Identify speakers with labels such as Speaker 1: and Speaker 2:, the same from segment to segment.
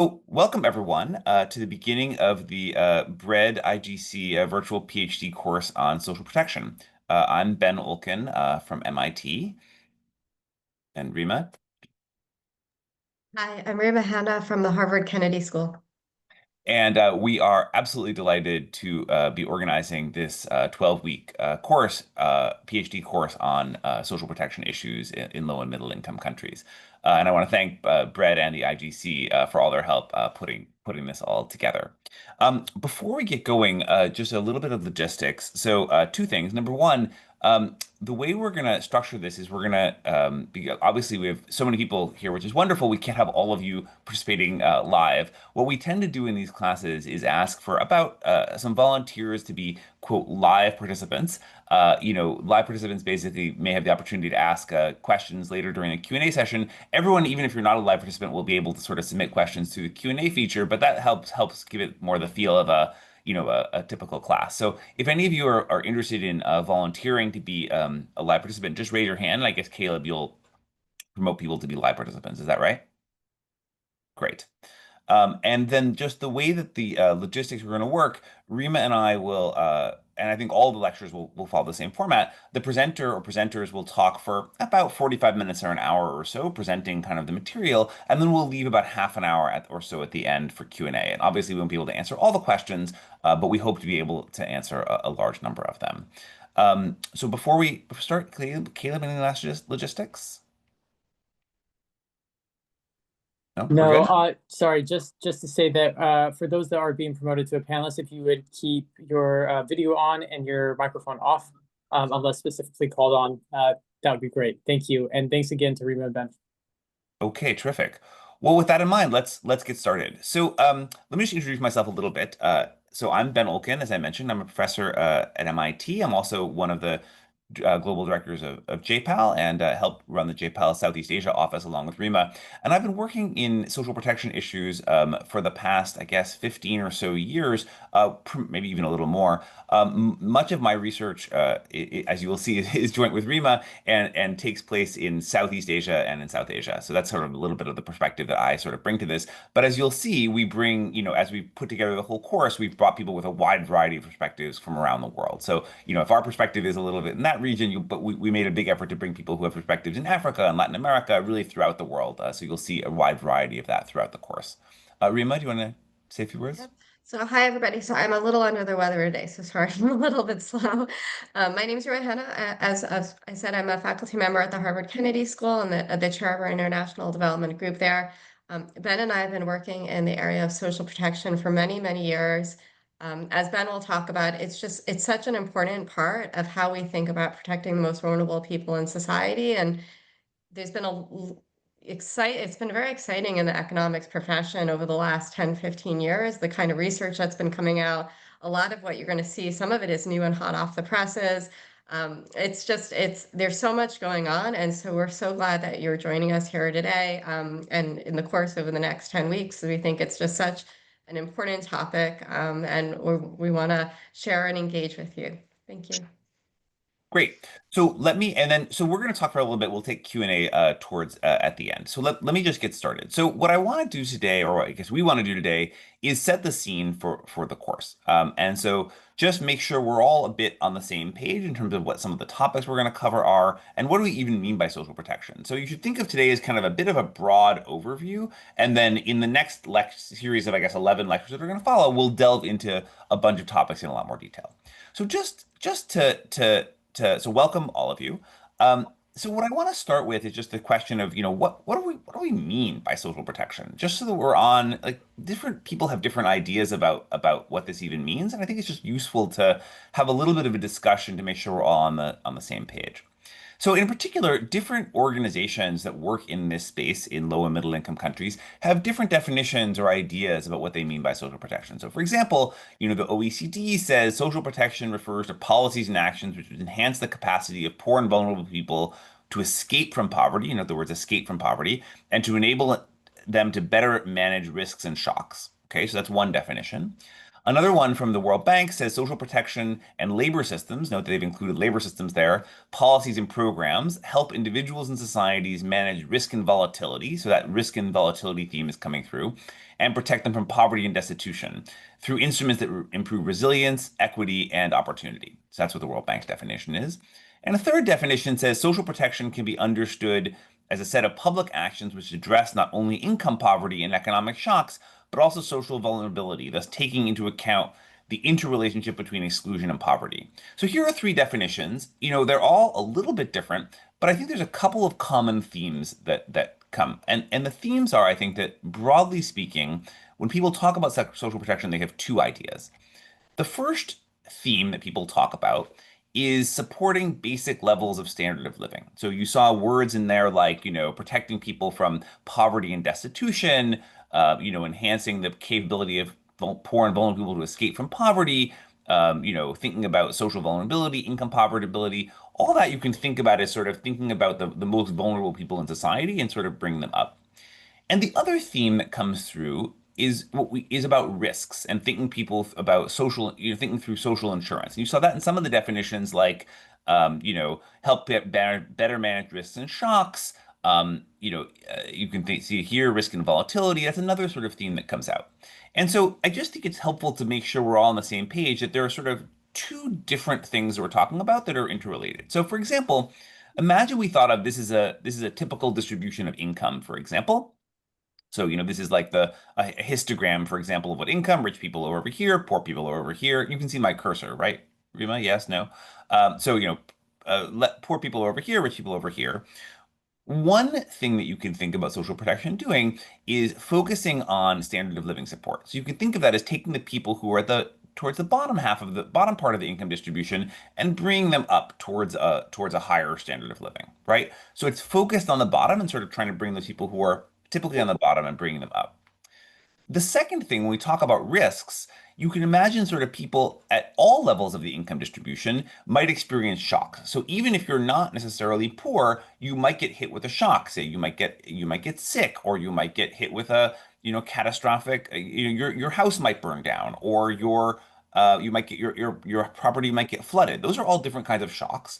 Speaker 1: Welcome everyone to the beginning of the BREAD-IGC virtual PhD course on social protection. I'm Ben Olkin from MIT, and Rima.
Speaker 2: Hi, I'm Reba Hanna from the Harvard Kennedy School.
Speaker 1: And we are absolutely delighted to be organizing this 12-week course, PhD course on social protection issues in low and middle income countries. And I want to thank Bread and the IGC for all their help putting this all together. Before we get going, just a little bit of logistics. So two things. Number one, the way we're going to structure this is we're going to obviously we have so many people here, which is wonderful. We can't have all of you participating live. What we tend to do in these classes is ask for about some volunteers to be, quote, live participants. Live participants basically may have the opportunity to ask questions later during the Q&A session. Everyone, even if you're not a live participant, will be able to sort of submit questions to the Q&A feature, but that helps give it more the feel of a typical class. So if any of you are interested in volunteering to be a live participant, just raise your hand. And I guess Caleb, you'll promote people to be live participants. Is that right? Great. And then just the way that the logistics are going to work, Rima and I will, and I think all the lectures will follow the same format. The presenter or presenters will talk for about 45 minutes or an hour or so, presenting kind of the material, and then we'll leave about half an hour or so at the end for Q&A. And obviously, we won't be able to answer all the questions, but we hope to be able to answer a large number of them. So before we start, Caleb, any last logistics? No, we're
Speaker 3: No,
Speaker 1: good?
Speaker 3: sorry, just to say that for those that are being promoted to a panelist, if you would keep your video on and your microphone off, unless specifically called on, that would be great. Thank you. And thanks again to Rima and Ben.
Speaker 1: Okay, terrific. Well, with that in mind, let's get started. So, let me just introduce myself a little bit. So, I'm Ben Olkin, as I mentioned. I'm a professor at MIT. I'm also one of the global directors of JPAL and help run the JPAL Southeast Asia office along with Rima. And I've been working in social protection issues for the past, I guess, 15 or so years, maybe even a little more. Much of my research, as you will see, is joint with Rima and takes place in Southeast Asia and in South Asia. So that's sort of a little bit of the perspective that I sort of bring to this. But as you'll see, we bring, as we put together the whole course, we've brought people with a wide variety of perspectives from around the world. So, if our perspective is a little bit in that region, but we made a big effort to bring people who have perspectives in Africa and Latin America, really throughout the world. So you'll see a wide variety of that throughout the course. Rima, do you want to say a few words?
Speaker 2: Yep. So, hi everybody. So, I'm a little under the weather today, so sorry, I'm a little bit slow. My name is Reba Hanna. As I said, I'm a faculty member at the Harvard Kennedy School and the chair of our international development group there. Ben and I have been working in the area of social protection for many, many years. As Ben will talk about, it's such an important part of how we think about protecting the most vulnerable people in society. And there's been it's been very exciting in the economics profession over the last 10, 15 years, the kind of research that's been coming out. A lot of what you're going to see, some of it is new and hot off the presses. There's so much going on. And so we're so glad that you're joining us here today. And in the course over the next 10 weeks, we think it's just such an important topic. And we want to share and engage with you. Thank you.
Speaker 1: Great. So we're going to talk for a little bit. We'll take Q&A towards at the end. So let me just get started. So what I want to do today, or I guess we want to do today, is set the scene for the course. And so just make sure we're all a bit on the same page in terms of what some of the topics we're going to cover are, and what do we even mean by social protection. So you should think of today as kind of a bit of a broad overview, and then in the next series of, I guess, 11 lectures that are going to follow, we'll delve into a bunch of topics in a lot more detail. So just so welcome all of you. So what I want to start with is just the question of, what do we mean by social protection? Just so that we're on, like, different people have different ideas about what this even means, and I think it's just useful to have a little bit of a discussion to make sure we're all on the same page. So in particular, different organizations that work in this space in low and middle income countries have different definitions or ideas about what they mean by social protection. So for example, the OECD says social protection refers to policies and actions which would enhance the capacity of poor and vulnerable people to escape from poverty, in other words, escape from poverty, and to enable them to better manage risks and shocks. Okay, so that's one definition. Another one from the World Bank says social protection and labor systems, note that they've included labor systems there, policies and programs help individuals and societies manage risk and volatility. So that risk and volatility theme is coming through. and protect them from poverty and destitution through instruments that improve resilience, equity, and opportunity. So that's what the World Bank's definition is. And a third definition says social protection can be understood as a set of public actions which address not only income poverty and economic shocks, but also social vulnerability, thus taking into account the interrelationship between exclusion and poverty. So here are three definitions. They're all a little bit different, but I think there's a couple of common themes that come. And the themes are, I think, that broadly speaking, when people talk about social protection, they have two ideas. The first theme that people talk about is supporting basic levels of standard of living. So you saw words in there like, protecting people from poverty and destitution, enhancing the capability of poor and vulnerable people to escape from poverty, thinking about social vulnerability, income poverty, all that you can think about as sort of thinking about the most vulnerable people in society and sort of bring them up. And the other theme that comes through is about risks and thinking people about thinking through social insurance. And you saw that in some of the definitions, like, help better manage risks and shocks. You can see here risk and volatility. That's another sort of theme that comes out. And so I just think it's helpful to make sure we're all on the same page, that there are sort of two different things that we're talking about that are interrelated. So, for example, imagine we thought of this is a typical distribution of income, for example. So, this is like a histogram, for example, of what income, rich people are over here, poor people are over here. You can see my cursor, right? Rima, yes, no? Poor people are over here, rich people over here. One thing that you can think about social protection doing is focusing on standard of living support. So you can think of that as taking the people who are towards the bottom part of the income distribution and bringing them up towards a higher standard of living, right? So it's focused on the bottom and sort of trying to bring those people who are typically on the bottom and bringing them up. The second thing, when we talk about risks, you can imagine sort of people at all levels of the income distribution might experience shocks. So even if you're not necessarily poor, you might get hit with a shock. Say you might get sick, or you might get hit with a catastrophic. Your house might burn down, or you might get your property might get flooded. Those are all different kinds of shocks.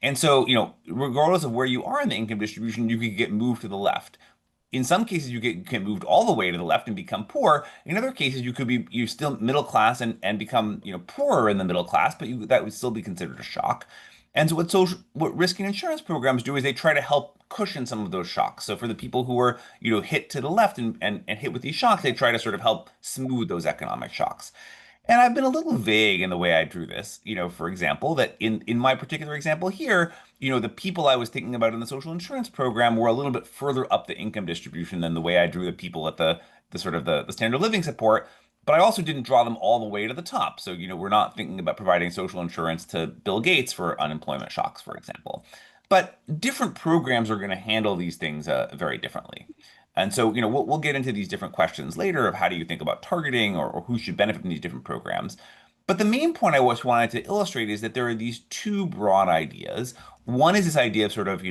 Speaker 1: And so, regardless of where you are in the income distribution, you could get moved to the left. In some cases, you get moved all the way to the left and become poor. In other cases, you're still middle class and become poorer in the middle class, but that would still be considered a shock. And so what risk and insurance programs do is they try to help cushion some of those shocks. So for the people who are hit to the left and hit with these shocks, they try to sort of help smooth those economic shocks. And I've been a little vague in the way I drew this. For example, that in my particular example here, the people I was thinking about in the social insurance program were a little bit further up the income distribution than the way I drew the people at the sort of the standard of living support. But I also didn't draw them all the way to the top. So, we're not thinking about providing social insurance to Bill Gates for unemployment shocks, for example. But different programs are going to handle these things very differently. And so, we'll get into these different questions later of how do you think about targeting, or who should benefit from these different programs. But the main point I just wanted to illustrate is that there are these two broad ideas. One is this idea of sort of,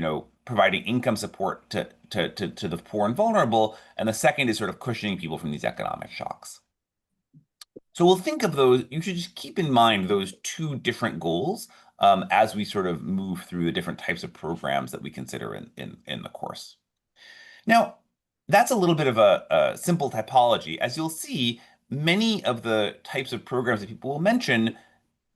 Speaker 1: providing income support to the poor and vulnerable. And the second is sort of cushioning people from these economic shocks. So we'll think of those. You should just keep in mind those two different goals as we sort of move through the different types of programs that we consider in the course. Now, that's a little bit of a simple typology. As you'll see, many of the types of programs that people will mention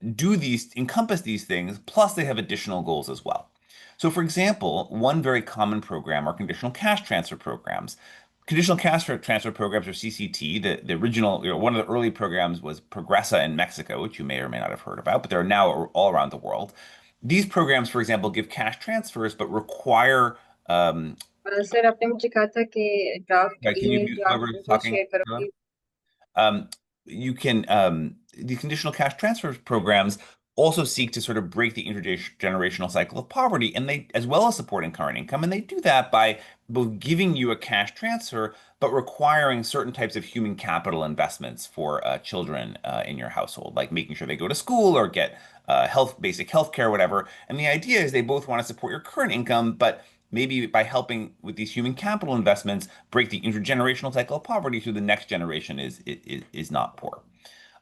Speaker 1: encompass these things, plus they have additional goals as well. So for example, one very common program are conditional cash transfer programs. Conditional cash transfer programs, or CCT, the original, one of the early programs was Progressa in Mexico, which you may or may not have heard about, but they're now all around the world. These programs, for example, give cash transfers, but require
Speaker 4: sir आपने मुझे कहा था कि draft
Speaker 1: Right, can you
Speaker 4: email
Speaker 1: mute
Speaker 4: जो आप
Speaker 1: whoever's
Speaker 4: मुझे
Speaker 1: talking?
Speaker 4: Share करोगे
Speaker 1: You can the conditional cash transfer programs also seek to sort of break the intergenerational cycle of poverty, and they, as well as supporting current income, and they do that by both giving you a cash transfer, but requiring certain types of human capital investments for children in your household, like making sure they go to school or get basic health care, whatever. And the idea is they both want to support your current income, but maybe by helping with these human capital investments, break the intergenerational cycle of poverty so the next generation is not poor.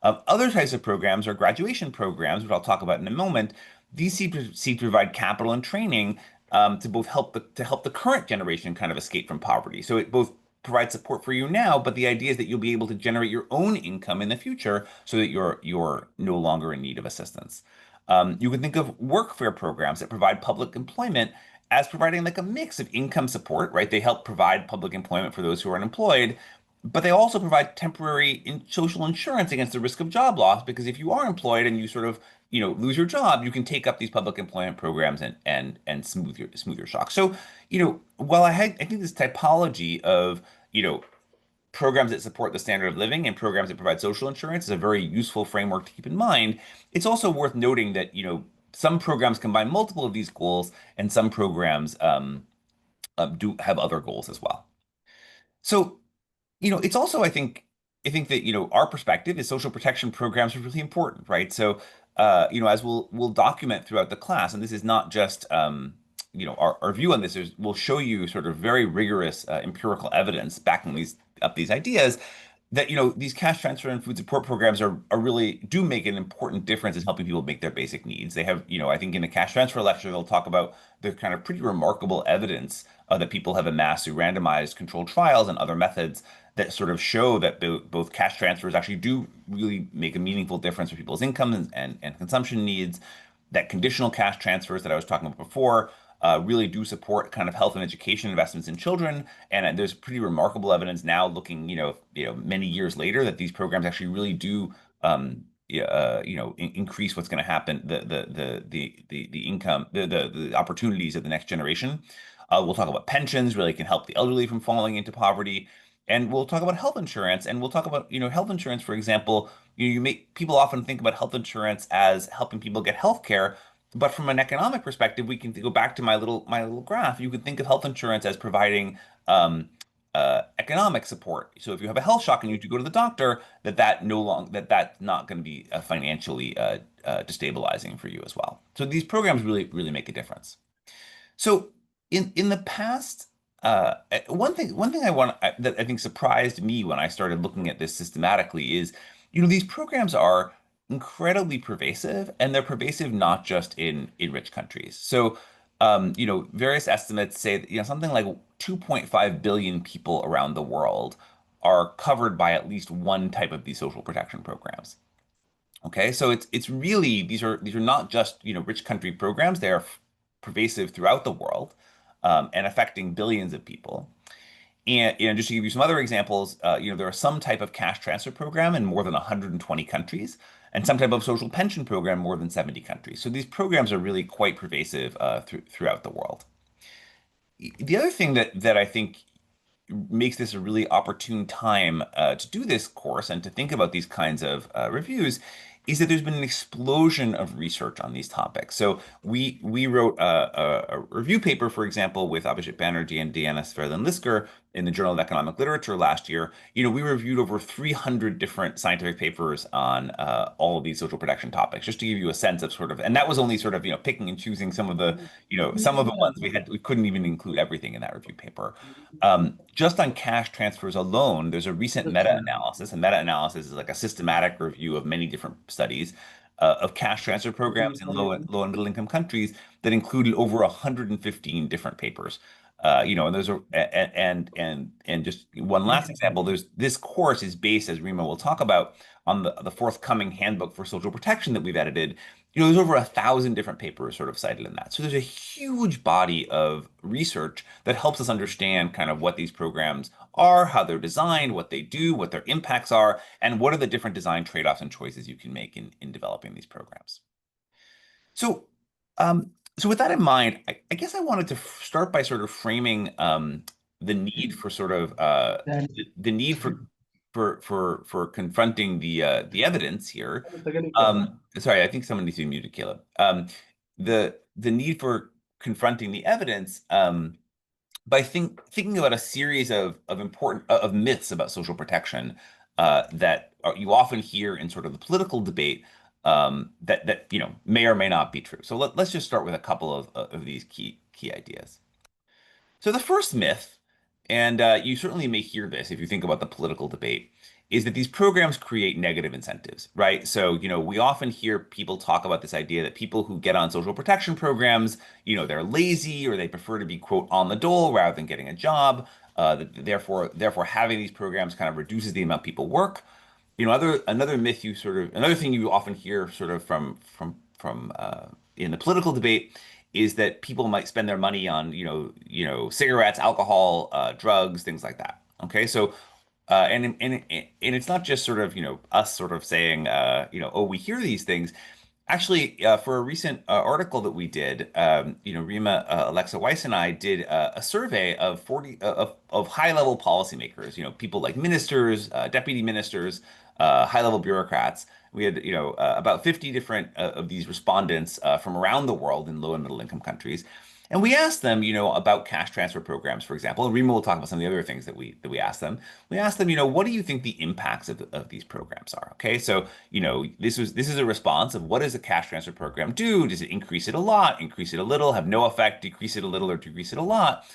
Speaker 1: Other types of programs are graduation programs, which I'll talk about in a moment. These seek to provide capital and training to both help the current generation kind of escape from poverty. So it both provide support for you now, but the idea is that you'll be able to generate your own income in the future so that you're no longer in need of assistance. You can think of workfare programs that provide public employment as providing like a mix of income support, right? They help provide public employment for those who are unemployed, but they also provide temporary social insurance against the risk of job loss, because if you are employed and you sort of, lose your job, you can take up these public employment programs and smooth your shock. So, while I think this typology of, programs that support the standard of living and programs that provide social insurance is a very useful framework to keep in mind, it's also worth noting that, some programs combine multiple of these goals and some programs do have other goals as well. So, it's also, I think that, our perspective is social protection programs are really important, right? So, as we'll document throughout the class, and this is not just, our view on this is we'll show you sort of very rigorous empirical evidence backing these ideas that, these cash transfer and food support programs are really do make an important difference in helping people make their basic needs. They have, I think in the cash transfer lecture, they'll talk about the kind of pretty remarkable evidence that people have amassed through randomized controlled trials and other methods that sort of show that both cash transfers actually do really make a meaningful difference for people's income and consumption needs, that conditional cash transfers that I was talking about before really do support kind of health and education investments in children. And there's pretty remarkable evidence now looking, many years later that these programs actually really do, increase what's going to happen, the income, the opportunities of the next generation. We'll talk about pensions, really can help the elderly from falling into poverty. And we'll talk about health insurance, and we'll talk about, health insurance, for example. You make people often think about health insurance as helping people get health care, but from an economic perspective, we can go back to my little graph. You could think of health insurance as providing economic support. So if you have a health shock and you have to go to the doctor, that's not going to be financially destabilizing for you as well. So these programs really make a difference. So in the past, one thing that I think surprised me when I started looking at this systematically is, these programs are incredibly pervasive, and they're pervasive not just in rich countries. So, various estimates say that, something like 2.5 billion people around the world are covered by at least one type of these social protection programs. Okay, so it's really these are not just rich country programs. They are pervasive throughout the world and affecting billions of people. And just to give you some other examples, there are some type of cash transfer program in more than 120 countries, and some type of social pension program in more than 70 countries. So these programs are really quite pervasive throughout the world. The other thing that I think makes this a really opportune time to do this course and to think about these kinds of reviews is that there's been an explosion of research on these topics. So we wrote a review paper, for example, with Abhijit Banerjee and Diana Sverlin-Lisker in the Journal of Economic Literature last year. We reviewed over 300 different scientific papers on all of these social protection topics, just to give you a sense of sort of, and that was only sort of, picking and choosing some of the, some of the ones we couldn't even include everything in that review paper. Just on cash transfers alone, there's a recent meta-analysis. A meta-analysis is like a systematic review of many different studies of cash transfer programs in low and middle income countries that included over 115 different papers. And those are and just one last example. This course is based, as Rima will talk about, on the forthcoming handbook for social protection that we've edited. There's over 1,000 different papers sort of cited in that. So there's a huge body of research that helps us understand kind of what these programs are, how they're designed, what they do, what their impacts are, and what are the different design trade-offs and choices you can make in developing these programs. So, so with that in mind, I guess I wanted to start by sort of framing the need for sort of the need for confronting the evidence here. Sorry, I think someone needs to be muted, Caleb. The need for confronting the evidence by thinking about a series of important myths about social protection that you often hear in sort of the political debate that may or may not be true. So let's just start with a couple of these key ideas. So the first myth, and you certainly may hear this if you think about the political debate, is that these programs create negative incentives, right? So, we often hear people talk about this idea that people who get on social protection programs, they're lazy or they prefer to be, quote, on the dole rather than getting a job. Therefore, having these programs kind of reduces the amount people work. Another myth another thing you often hear sort of from in the political debate is that people might spend their money on cigarettes, alcohol, drugs, things like that. Okay, so and it's not just sort of us sort of saying oh, we hear these things. Actually, for a recent article that we did, Rima, Alexa Weiss, and I did a survey of 40 of high-level policymakers, people like ministers, deputy ministers, high-level bureaucrats. We had, about 50 different of these respondents from around the world in low and middle income countries. And we asked them, about cash transfer programs, for example. And Rima will talk about some of the other things that we asked them. We asked them, what do you think the impacts of these programs are? Okay, so this is a response of what does a cash transfer program do? Does it increase it a lot, increase it a little, have no effect, decrease it a little, or decrease it a lot?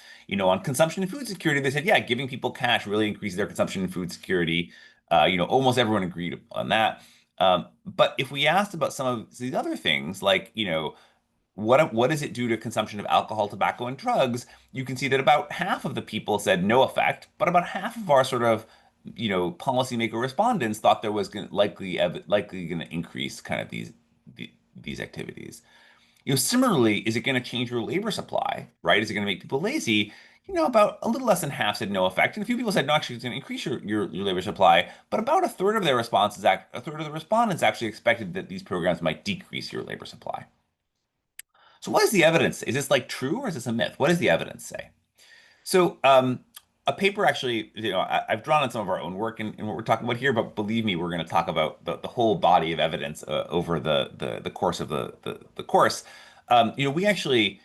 Speaker 1: On consumption and food security, they said, yeah, giving people cash really increases their consumption and food security. Almost everyone agreed on that. But if we asked about some of these other things, like, what does it do to consumption of alcohol, tobacco, and drugs? You can see that about half of the people said no effect, but about half of our sort of, policymaker respondents thought there was likely going to increase kind of these activities. Similarly, is it going to change your labor supply, right? Is it going to make people lazy? About a little less than half said no effect, and a few people said no, actually, it's going to increase your labor supply. But about a third of their responses, a third of the respondents actually expected that these programs might decrease your labor supply. So what is the evidence? Is this like true or is this a myth? What does the evidence say? So a paper actually, I've drawn on some of our own work in what we're talking about here, but believe me, we're going to talk about the whole body of evidence over the course of the course. We actually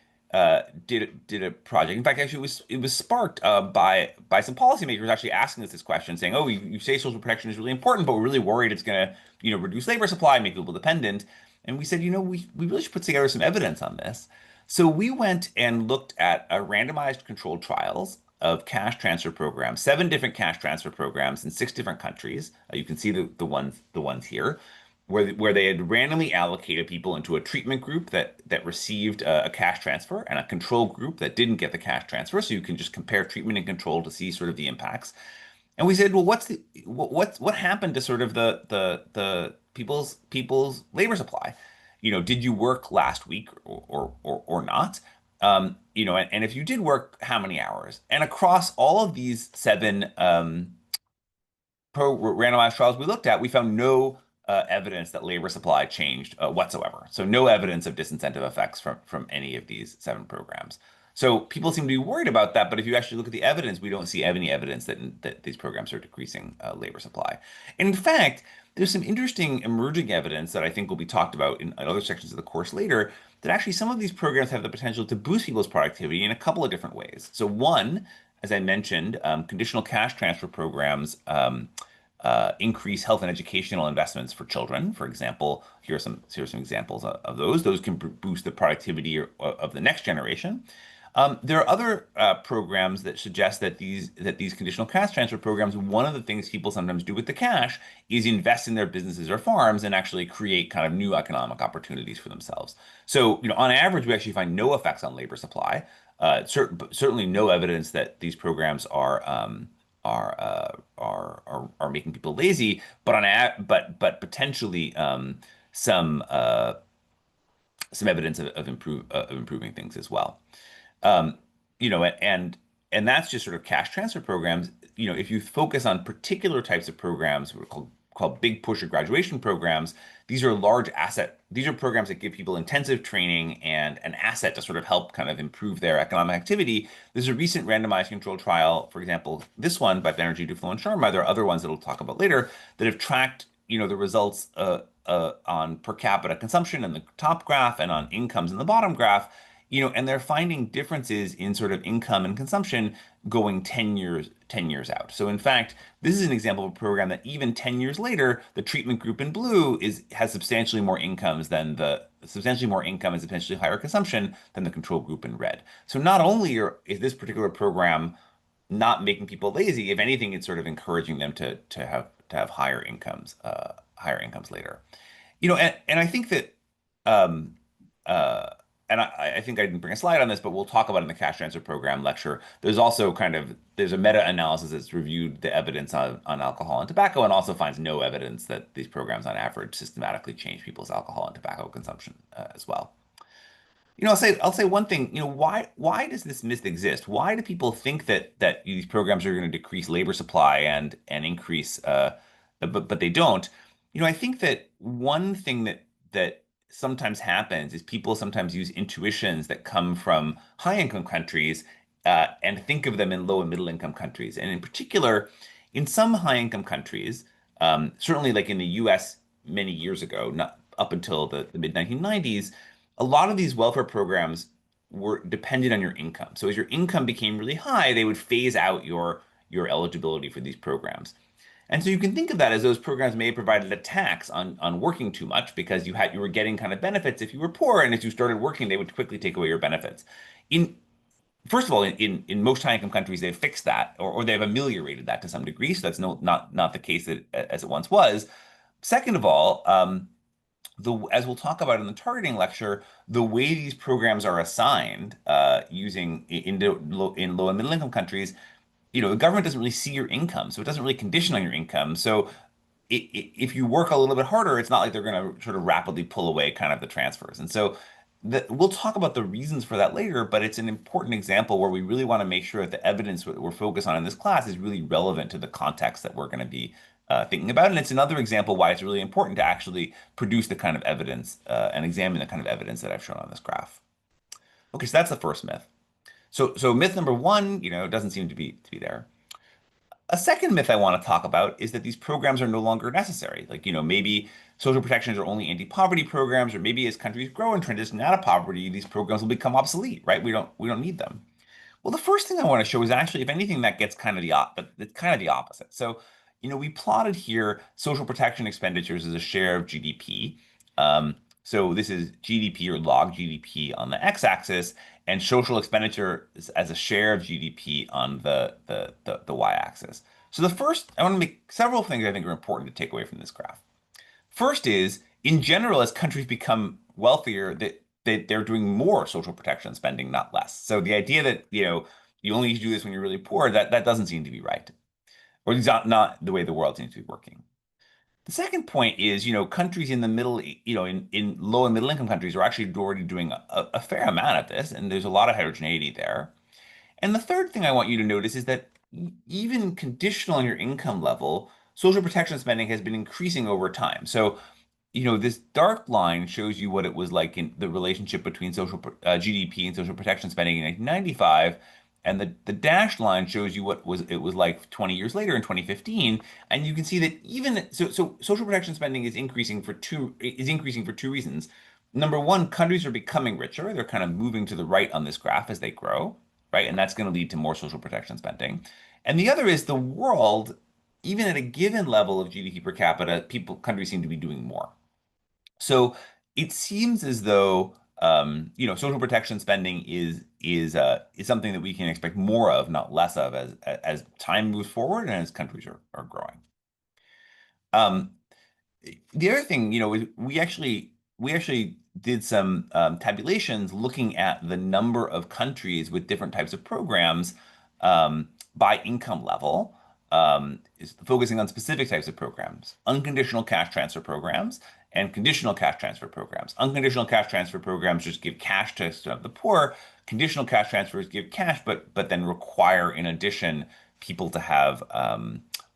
Speaker 1: did a project. In fact, actually, it was sparked by some policymakers actually asking us this question, saying, "Oh, you say social protection is really important, but we're really worried it's going to reduce labor supply, make people dependent." And we said, we really should put together some evidence on this. So we went and looked at randomized controlled trials of cash transfer programs, 7 different cash transfer programs in 6 different countries. You can see the ones here, where they had randomly allocated people into a treatment group that received a cash transfer and a control group that didn't get the cash transfer. So you can just compare treatment and control to see sort of the impacts. And we said, well, what happened to sort of the people's labor supply? Did you work last week or not? And if you did work, how many hours? And across all of these 7 randomized trials we looked at, we found no evidence that labor supply changed whatsoever. So no evidence of disincentive effects from any of these 7 programs. So people seem to be worried about that, but if you actually look at the evidence, we don't see any evidence that these programs are decreasing labor supply. And in fact, there's some interesting emerging evidence that I think will be talked about in other sections of the course later, that actually some of these programs have the potential to boost people's productivity in a couple of different ways. So one, as I mentioned, conditional cash transfer programs increase health and educational investments for children. For example, here are some examples of those. Those can boost the productivity of the next generation. There are other programs that suggest that these conditional cash transfer programs, one of the things people sometimes do with the cash is invest in their businesses or farms and actually create kind of new economic opportunities for themselves. So, on average, we actually find no effects on labor supply. Certainly no evidence that these programs are making people lazy, but potentially some evidence of improving things as well. Um, and that's just sort of cash transfer programs. If you focus on particular types of programs, we're called big push or graduation programs. These are these are programs that give people intensive training and an asset to sort of help kind of improve their economic activity. There's a recent randomized controlled trial, for example, this one by Banerjee, Duflo, and Sharma. There are other ones that we'll talk about later that have tracked, the results on per capita consumption in the top graph and on incomes in the bottom graph. And they're finding differences in sort of income and consumption going 10 years out. So in fact, this is an example of a program that even 10 years later, the treatment group in blue has substantially more income and substantially higher consumption than the control group in red. So not only is this particular program not making people lazy, if anything, it's sort of encouraging them to have higher incomes later. And I think that um, uh, and I think I didn't bring a slide on this, but we'll talk about it in the cash transfer program lecture. There's also there's a meta-analysis that's reviewed the evidence on alcohol and tobacco and also finds no evidence that these programs on average systematically change people's alcohol and tobacco consumption as well. I'll say one thing, why does this myth exist? Why do people think that these programs are going to decrease labor supply and increase but they don't? I think that one thing that sometimes happens is people sometimes use intuitions that come from high income countries and think of them in low and middle income countries. And in particular, in some high income countries, certainly like in the US many years ago, not up until the mid 1990s, a lot of these welfare programs were dependent on your income. So as your income became really high, they would phase out your eligibility for these programs. And so you can think of that as those programs may have provided a tax on working too much because you were getting kind of benefits if you were poor, and as you started working, they would quickly take away your benefits. First of all, in most high income countries, they've fixed that or they've ameliorated that to some degree. So that's not the case as it once was. Second of all, as we'll talk about in the targeting lecture, the way these programs are assigned using in low and middle income countries, the government doesn't really see your income, so it doesn't really condition on your income. So if you work a little bit harder, it's not like they're going to sort of rapidly pull away kind of the transfers. And so we'll talk about the reasons for that later, but it's an important example where we really want to make sure that the evidence we're focused on in this class is really relevant to the context that we're going to be thinking about. And it's another example why it's really important to actually produce the kind of evidence and examine the kind of evidence that I've shown on this graph. Okay, so that's the first myth. So myth number one, doesn't seem to be there. A second myth I want to talk about is that these programs are no longer necessary. Like, maybe social protections are only anti-poverty programs, or maybe as countries grow and transition out of poverty, these programs will become obsolete, right? We don't need them. Well, the first thing I want to show is actually, if anything, that gets kind of the opposite. So, we plotted here social protection expenditures as a share of GDP. So this is GDP or log GDP on the x-axis, and social expenditure as a share of GDP on the y-axis. So I want to make several things I think are important to take away from this graph. First is, in general, as countries become wealthier, they're doing more social protection spending, not less. So the idea that you only need to do this when you're really poor, that doesn't seem to be right, or at least not the way the world seems to be working. The second point is, countries in the middle, in low and middle income countries are actually already doing a fair amount of this, and there's a lot of heterogeneity there. And the third thing I want you to notice is that even conditional on your income level, social protection spending has been increasing over time. So, this dark line shows you what it was like in the relationship between GDP and social protection spending in 1995. And the dashed line shows you what it was like 20 years later in 2015. And you can see that even so social protection spending is increasing for two reasons. Number one, countries are becoming richer. They're kind of moving to the right on this graph as they grow, right? And that's going to lead to more social protection spending. And the other is the world, even at a given level of GDP per capita, countries seem to be doing more. So it seems as though social protection spending is something that we can expect more of, not less of, as time moves forward and as countries are growing. The other thing, is we actually did some tabulations looking at the number of countries with different types of programs by income level. Is focusing on specific types of programs, unconditional cash transfer programs and conditional cash transfer programs. Unconditional cash transfer programs just give cash to the poor. Conditional cash transfers give cash, but then require in addition people to have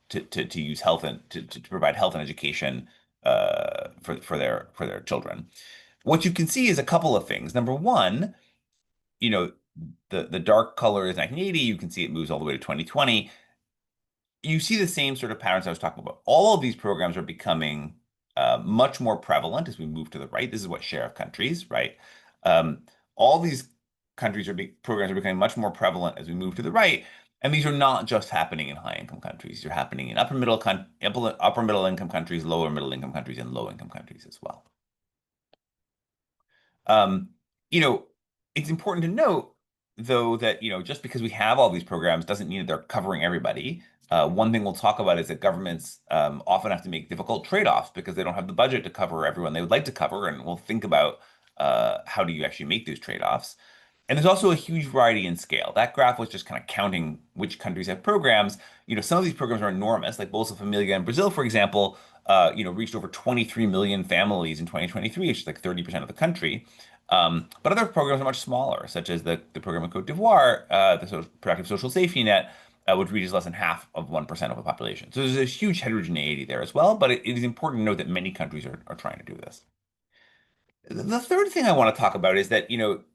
Speaker 1: to use health and to provide health and education for their children. What you can see is a couple of things. Number one, the dark color is 1980. You can see it moves all the way to 2020. You see the same sort of patterns I was talking about. All of these programs are becoming much more prevalent as we move to the right. This is what share of countries, right? All these programs are becoming much more prevalent as we move to the right. And these are not just happening in high-income countries. They're happening in upper middle income countries, lower middle income countries, and low-income countries as well. It's important to note, though, that just because we have all these programs doesn't mean that they're covering everybody. One thing we'll talk about is that governments often have to make difficult trade-offs because they don't have the budget to cover everyone they would like to cover, and we'll think about how do you actually make those trade-offs? And there's also a huge variety in scale. That graph was just kind of counting which countries have programs. Some of these programs are enormous, like Bolsa Familia in Brazil, for example, reached over 23 million families in 2023, which is like 30% of the country. But other programs are much smaller, such as the program in Cote d'Ivoire, the Productive Social Safety Net, which reaches less than half of 1% of the population. So there's a huge heterogeneity there as well, but it is important to note that many countries are trying to do this. The third thing I want to talk about is that,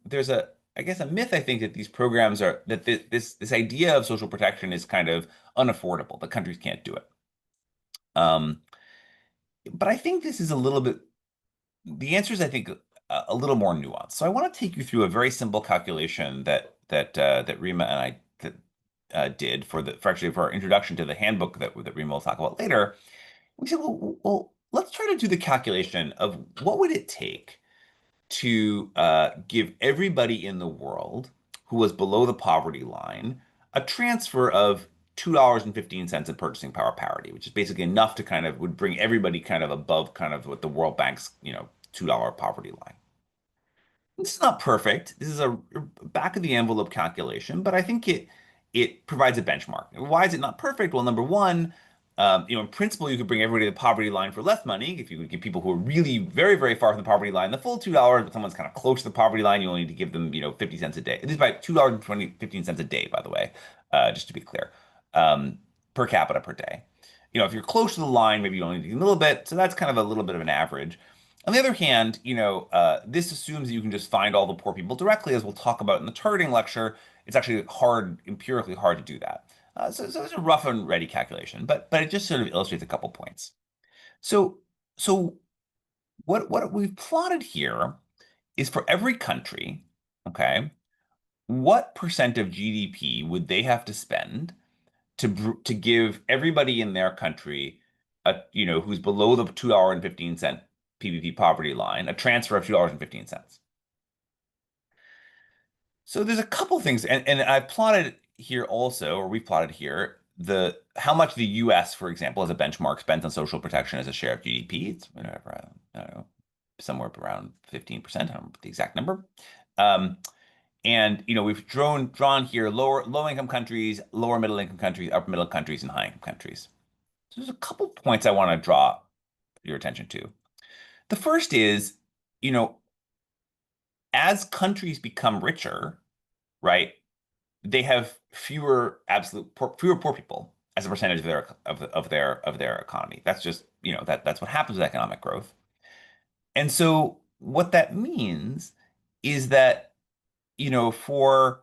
Speaker 1: there's I guess a myth, I think, that these programs that this idea of social protection is kind of unaffordable, that countries can't do it. But I think this is the answer is, I think, a little more nuanced. So I want to take you through a very simple calculation that Rima and I did for our introduction to the handbook that Rima will talk about later. We said, well, let's try to do the calculation of what would it take to give everybody in the world who was below the poverty line a transfer of $2.15 in purchasing power parity, which is basically enough to would bring everybody kind of above kind of what the World Bank's, $2 poverty line. This is not perfect. This is a back of the envelope calculation, but I think it provides a benchmark. Why is it not perfect? Well, number one, in principle, you could bring everybody to the poverty line for less money. If you could give people who are really very, very far from the poverty line the full $2, but someone's kind of close to the poverty line, you only need to give them, 50 cents a day. This is by $2.15 a day, by the way, just to be clear, per capita per day. If you're close to the line, maybe you only need a little bit. So that's kind of a little bit of an average. On the other hand, this assumes that you can just find all the poor people directly, as we'll talk about in the targeting lecture. It's actually empirically hard to do that. So it's a rough and ready calculation, but it just sort of illustrates a couple points. So what we've plotted here is for every country, okay, what percent of GDP would they have to spend to give everybody in their country who's below the $2.15 PVP poverty line a transfer of $2.15. So there's a couple things, and I've plotted here also, or we've plotted here, how much the US, for example, as a benchmark, spends on social protection as a share of GDP. It's whatever, I don't know, somewhere around 15%. I don't remember the exact number. And we've drawn here low income countries, lower middle income countries, upper middle countries, and high income countries. So there's a couple points I want to draw your attention to. The first is, as countries become richer, right, they have fewer poor people as a percentage of their economy. That's just, that's what happens with economic growth. And so what that means is that, for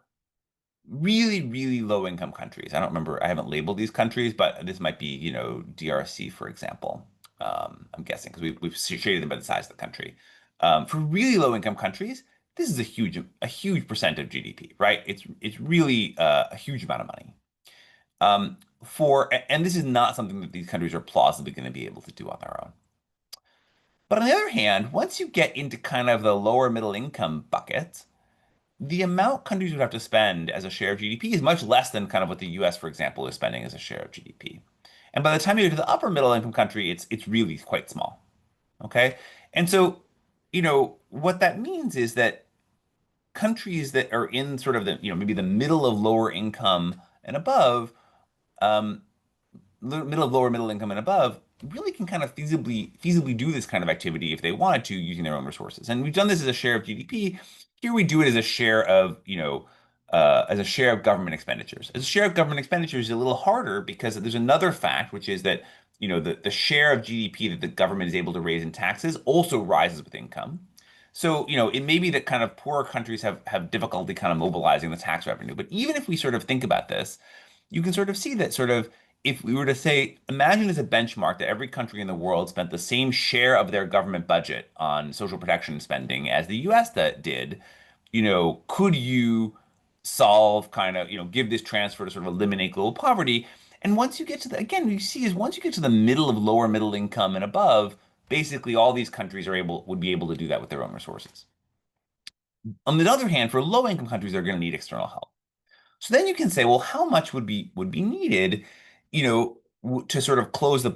Speaker 1: really, really low income countries, I don't remember, I haven't labeled these countries, but this might be, DRC, for example. I'm guessing because we've shaded them by the size of the country. For really low income countries, this is a huge percent of GDP, right? It's really a huge amount of money. And this is not something that these countries are plausibly going to be able to do on their own. But on the other hand, once you get into kind of the lower middle income bucket, the amount countries would have to spend as a share of GDP is much less than kind of what the US, for example, is spending as a share of GDP. And by the time you get to the upper middle income country, it's really quite small. Okay. And so, what that means is that countries that are in sort of the, maybe the middle of lower income and above, middle of lower middle income and above, really can kind of feasibly do this kind of activity if they wanted to using their own resources. And we've done this as a share of GDP. Here we do it as a share of, government expenditures. As a share of government expenditures is a little harder because there's another fact, which is that, the share of GDP that the government is able to raise in taxes also rises with income. So, it may be that kind of poorer countries have difficulty kind of mobilizing the tax revenue. But even if we sort of think about this, you can sort of see that sort of if we were to say, imagine as a benchmark that every country in the world spent the same share of their government budget on social protection spending as the US that did, could you solve kind of, give this transfer to sort of eliminate global poverty? And once you get to once you get to the middle of lower middle income and above, basically all these countries would be able to do that with their own resources. On the other hand, for low income countries, they're going to need external help. So then you can say, well, how much would be needed, to sort of close the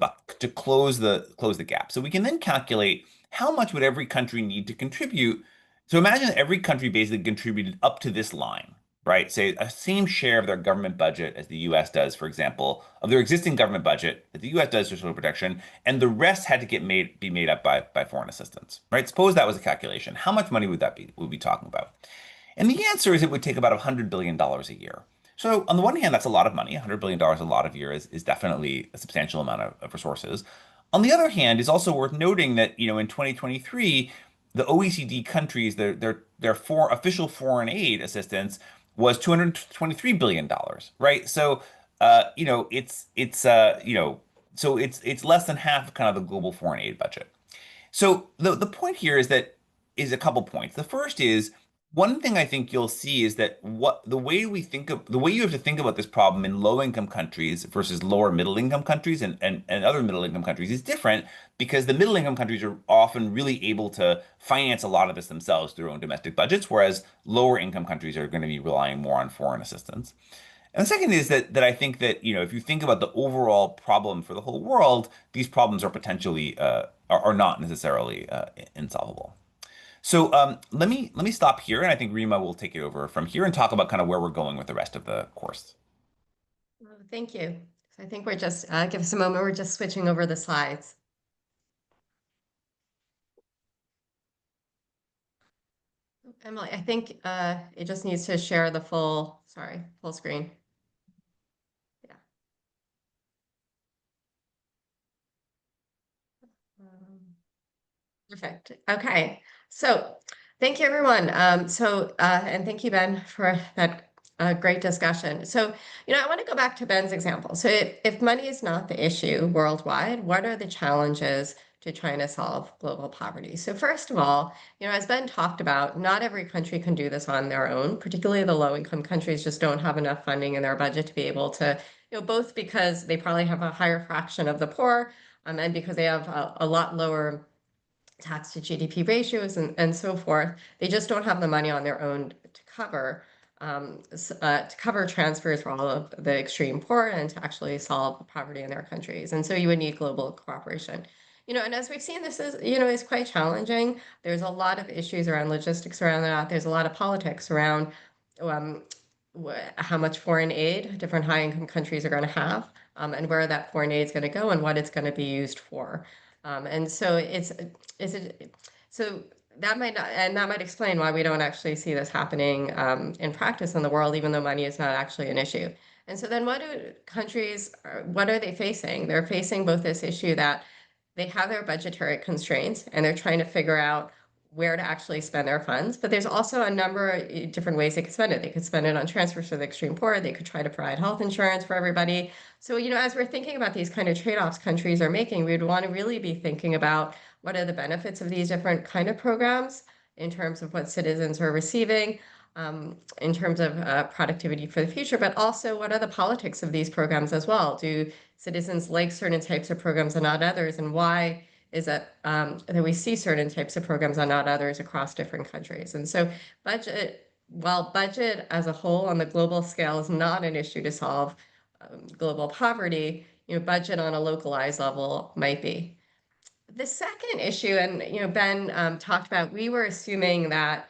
Speaker 1: gap. So we can then calculate how much would every country need to contribute So imagine that every country basically contributed up to this line, right? Say a same share of their government budget as the US does, for example, of their existing government budget that the US does for social protection, and the rest had to be made up by foreign assistance, right? Suppose that was a calculation. How much money would that be? Would we be talking about? And the answer is it would take about $100 billion a year. So on the one hand, that's a lot of money. $100 billion a lot of year is definitely a substantial amount of resources. On the other hand, it's also worth noting that, in 2023, the OECD countries, their official foreign aid assistance was $223 billion, right? So, it's less than half of kind of the global foreign aid budget. So the point here is a couple points. The first is one thing I think you'll see is that the way you have to think about this problem in low income countries versus lower middle income countries and other middle income countries is different because the middle income countries are often really able to finance a lot of this themselves through their own domestic budgets, whereas lower income countries are going to be relying more on foreign assistance. And the second is that I think that, if you think about the overall problem for the whole world, these problems are potentially are not necessarily insolvable. So let me stop here, and I think Rima will take it over from here and talk about kind of where we're going with the rest of the course.
Speaker 2: Thank you. So I think we're just, give us a moment, we're just switching over the slides. Emily, I think it just needs to share the full screen. Yeah. Perfect. Okay. So thank you, everyone. And thank you, Ben, for that great discussion. So, I want to go back to Ben's example. So if money is not the issue worldwide, what are the challenges to trying to solve global poverty? So first of all, as Ben talked about, not every country can do this on their own, particularly the low-income countries just don't have enough funding in their budget to be able to, both because they probably have a higher fraction of the poor, and because they have a lot lower tax to GDP ratios and so forth. They just don't have the money on their own to cover transfers for all of the extreme poor and to actually solve poverty in their countries. And so you would need global cooperation. And as we've seen, this is quite challenging. There's a lot of issues around logistics around that. There's a lot of politics around how much foreign aid different high-income countries are going to have, and where that foreign aid is going to go and what it's going to be used for. And so so that might explain why we don't actually see this happening in practice in the world, even though money is not actually an issue. And so then what are they facing? They're facing both this issue that they have their budgetary constraints and they're trying to figure out where to actually spend their funds. But there's also a number of different ways they could spend it. They could spend it on transfers for the extreme poor. They could try to provide health insurance for everybody. So, as we're thinking about these kind of trade-offs countries are making, we'd want to really be thinking about what are the benefits of these different kind of programs in terms of what citizens are receiving, in terms of productivity for the future, but also what are the politics of these programs as well? Do citizens like certain types of programs and not others? And why is it that we see certain types of programs and not others across different countries? And so while budget as a whole on the global scale is not an issue to solve global poverty, budget on a localized level might be. The second issue, and Ben talked about, we were assuming that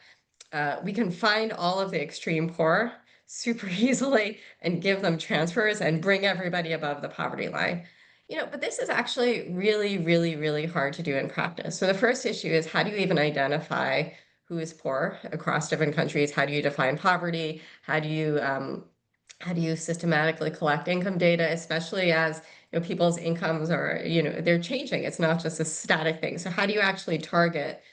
Speaker 2: we can find all of the extreme poor super easily and give them transfers and bring everybody above the poverty line. But this is actually really, really, really hard to do in practice. So the first issue is, how do you even identify who is poor across different countries? How do you define poverty? How do you systematically collect income data, especially as people's incomes are, they're changing. It's not just a static thing. So how do you actually target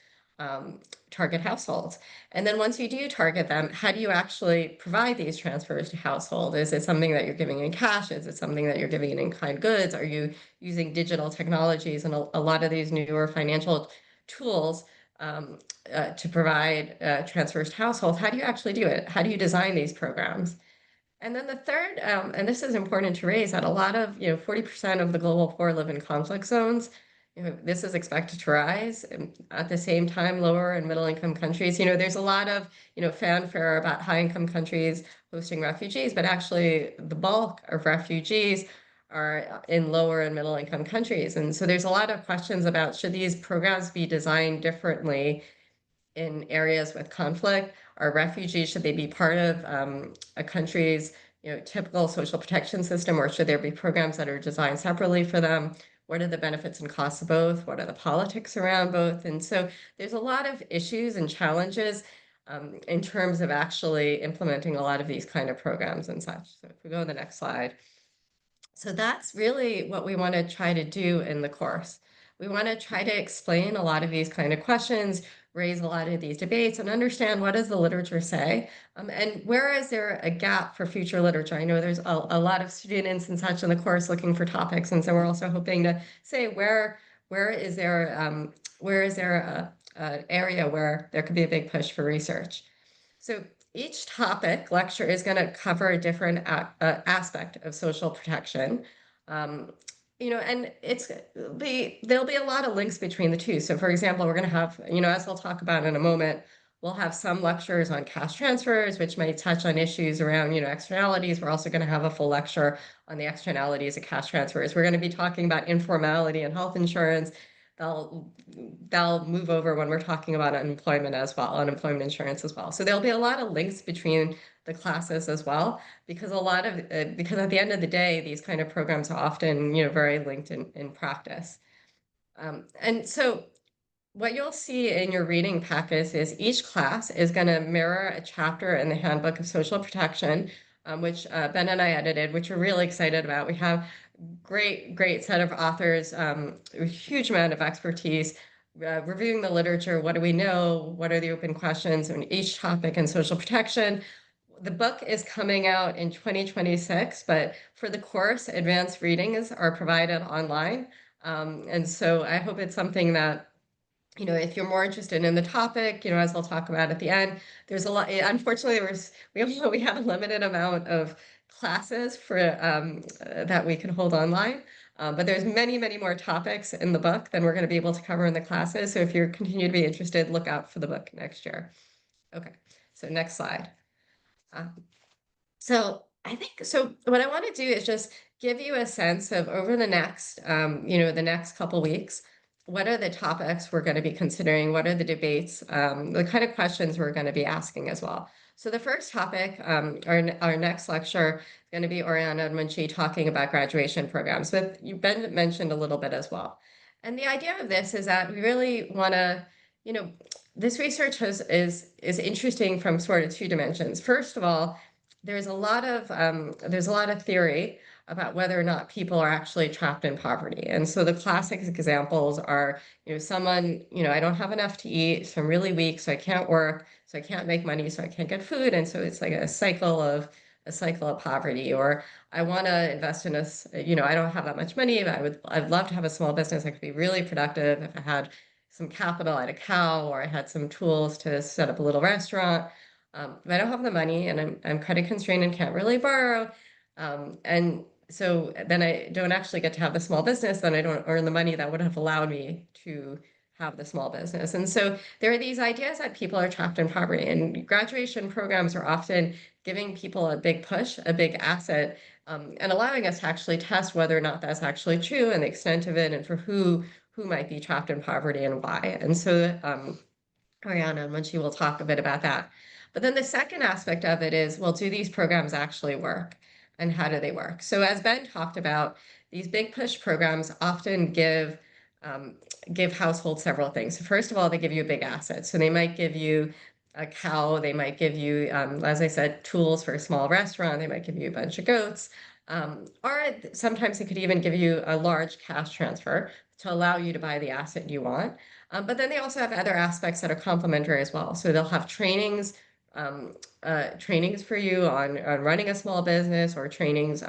Speaker 2: households? And then once you do target them, how do you actually provide these transfers to household? Is it something that you're giving in cash? Is it something that you're giving in kind goods? Are you using digital technologies and a lot of these newer financial tools to provide transfers to households? How do you actually do it? How do you design these programs? And then the third, and this is important to raise, that a lot of, 40% of the global poor live in conflict zones. This is expected to rise. At the same time, lower and middle income countries, there's a lot of, fanfare about high income countries hosting refugees, but actually the bulk of refugees are in lower and middle income countries. And so there's a lot of questions about, should these programs be designed differently in areas with conflict? Are refugees, should they be part of a country's typical social protection system, or should there be programs that are designed separately for them? What are the benefits and costs of both? What are the politics around both? And so there's a lot of issues and challenges in terms of actually implementing a lot of these kind of programs and such. So if we go to the next slide. So that's really what we want to try to do in the course. We want to try to explain a lot of these kind of questions, raise a lot of these debates, and understand what does the literature say, and where is there a gap for future literature. I know there's a lot of students and such in the course looking for topics, and so we're also hoping to say where is there a area where there could be a big push for research. So each topic lecture is going to cover a different aspect of social protection. And there'll be a lot of links between the two. So for example, we're going to have, as we'll talk about in a moment, we'll have some lectures on cash transfers, which might touch on issues around, externalities. We're also going to have a full lecture on the externalities of cash transfers. We're going to be talking about informality and health insurance. They'll move over when we're talking about unemployment as well, unemployment insurance as well. So there'll be a lot of links between the classes as well, because because at the end of the day, these kind of programs are often, very linked in practice. And so what you'll see in your reading packets is each class is going to mirror a chapter in the Handbook of Social Protection, which Ben and I edited, which we're really excited about. We have great set of authors, a huge amount of expertise, reviewing the literature. What do we know? What are the open questions on each topic in social protection? The book is coming out in 2026, but for the course, advanced readings are provided online. And so I hope it's something that, if you're more interested in the topic, as I'll talk about at the end, there's a lot. Unfortunately, we have a limited amount of classes for that we can hold online, but there's many more topics in the book than we're going to be able to cover in the classes. So if you continue to be interested, look out for the book next year. Okay, so next slide. So I think so. What I want to do is just give you a sense of over the next, the next couple weeks, what are the topics we're going to be considering? What are the debates? The kind of questions we're going to be asking as well. So the first topic, our next lecture is going to be Oriana and Munshi talking about graduation programs, but you've been mentioned a little bit as well. And the idea of this is that we really want to, this research is interesting from sort of two dimensions. First of all, there's a lot of theory about whether or not people are actually trapped in poverty. And so the classic examples are, someone, I don't have enough to eat, so I'm really weak, so I can't work, so I can't make money, so I can't get food. And so it's like a cycle of poverty. Or I want to invest in I don't have that much money, but I'd love to have a small business. I could be really productive if I had some capital, I had a cow, or I had some tools to set up a little restaurant. But I don't have the money, and I'm credit constrained and can't really borrow. And so then I don't actually get to have the small business, then I don't earn the money that would have allowed me to have the small business. And so there are these ideas that people are trapped in poverty, and graduation programs are often giving people a big push, a big asset, and allowing us to actually test whether or not that's actually true and the extent of it, and for who might be trapped in poverty and why. And so Ariana and Munshi will talk a bit about that. But then the second aspect of it is, well, do these programs actually work? And how do they work? So as Ben talked about, these big push programs often give households several things. So first of all, they give you a big asset. So they might give you a cow, they might give you, as I said, tools for a small restaurant, they might give you a bunch of goats, or sometimes they could even give you a large cash transfer to allow you to buy the asset you want. But then they also have other aspects that are complementary as well. So they'll have trainings for you on running a small business, or trainings,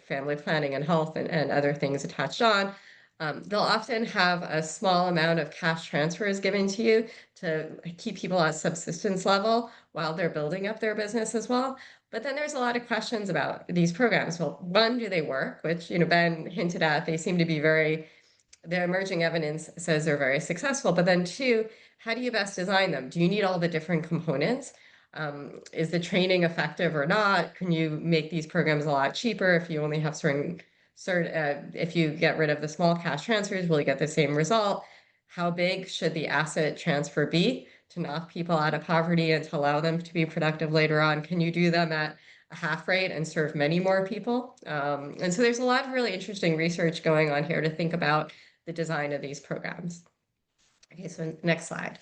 Speaker 2: family planning and health, and other things attached on. They'll often have a small amount of cash transfers given to you to keep people at subsistence level while they're building up their business as well. But then there's a lot of questions about these programs. Well, one, do they work? Which, Ben hinted at, they seem to be the emerging evidence says they're very successful. But then two, how do you best design them? Do you need all the different components? Is the training effective or not? Can you make these programs a lot cheaper if you only have if you get rid of the small cash transfers, will you get the same result? How big should the asset transfer be to knock people out of poverty and to allow them to be productive later on? Can you do them at a half rate and serve many more people? And so there's a lot of really interesting research going on here to think about the design of these programs. Okay, so next slide.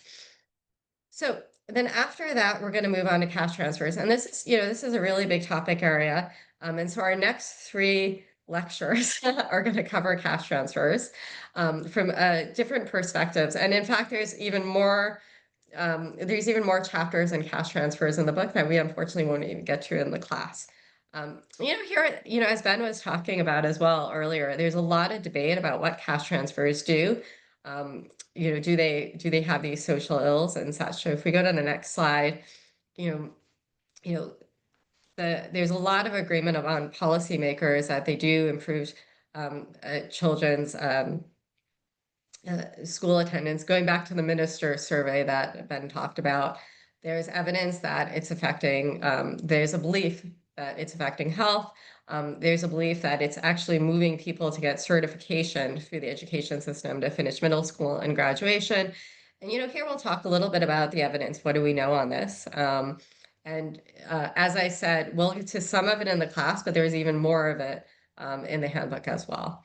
Speaker 2: So then after that, we're going to move on to cash transfers. And this is, this is a really big topic area. And so our next 3 lectures are going to cover cash transfers from different perspectives. And in fact, there's even more chapters in cash transfers in the book that we unfortunately won't even get to in the class. Here, as Ben was talking about as well earlier, there's a lot of debate about what cash transfers do. Do they have these social ills and such? So if we go to the next slide, there's a lot of agreement among policymakers that they do improve children's school attendance. Going back to the minister survey that Ben talked about, there's evidence that it's affecting, there's a belief that it's affecting health. There's a belief that it's actually moving people to get certification through the education system to finish middle school and graduation. And here we'll talk a little bit about the evidence. What do we know on this? As I said, we'll get to some of it in the class, but there's even more of it in the handbook as well.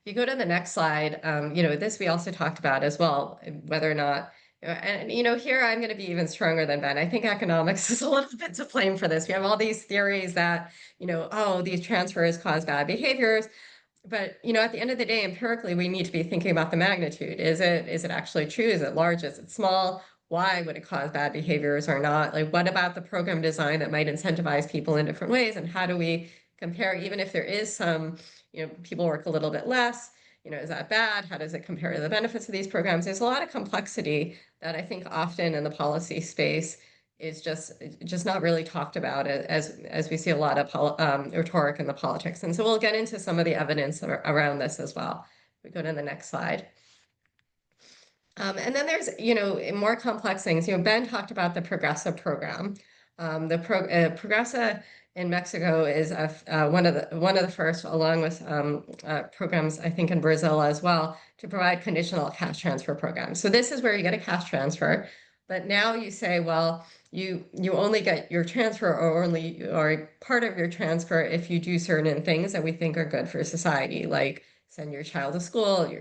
Speaker 2: If you go to the next slide, this we also talked about as well, whether or not, and here I'm going to be even stronger than Ben. I think economics is a little bit to blame for this. We have all these theories that, oh, these transfers cause bad behaviors. But, at the end of the day, empirically, we need to be thinking about the magnitude. Is it actually true? Is it large? Is it small? Why would it cause bad behaviors or not? Like, what about the program design that might incentivize people in different ways? And how do we compare, even if there is some, people work a little bit less, is that bad? How does it compare to the benefits of these programs? There's a lot of complexity that I think often in the policy space is just not really talked about as we see a lot of rhetoric in the politics. And so we'll get into some of the evidence around this as well. We go to the next slide. And then there's, more complex things. Ben talked about the Progressive program. Progressive in Mexico is one of the first, along with programs, I think, in Brazil as well, to provide conditional cash transfer programs. So this is where you get a cash transfer, but now you say, well, you only get your transfer or part of your transfer if you do certain things that we think are good for society, like send your child to school,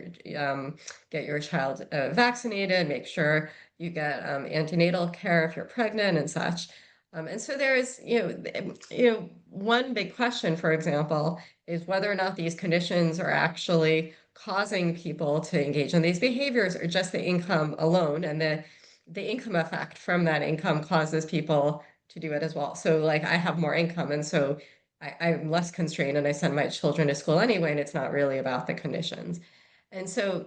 Speaker 2: get your child vaccinated, make sure you get antenatal care if you're pregnant and such. And so there is, one big question, for example, is whether or not these conditions are actually causing people to engage in these behaviors or just the income alone, and the income effect from that income causes people to do it as well. So like I have more income, and so I'm less constrained and I send my children to school anyway, and it's not really about the conditions. And so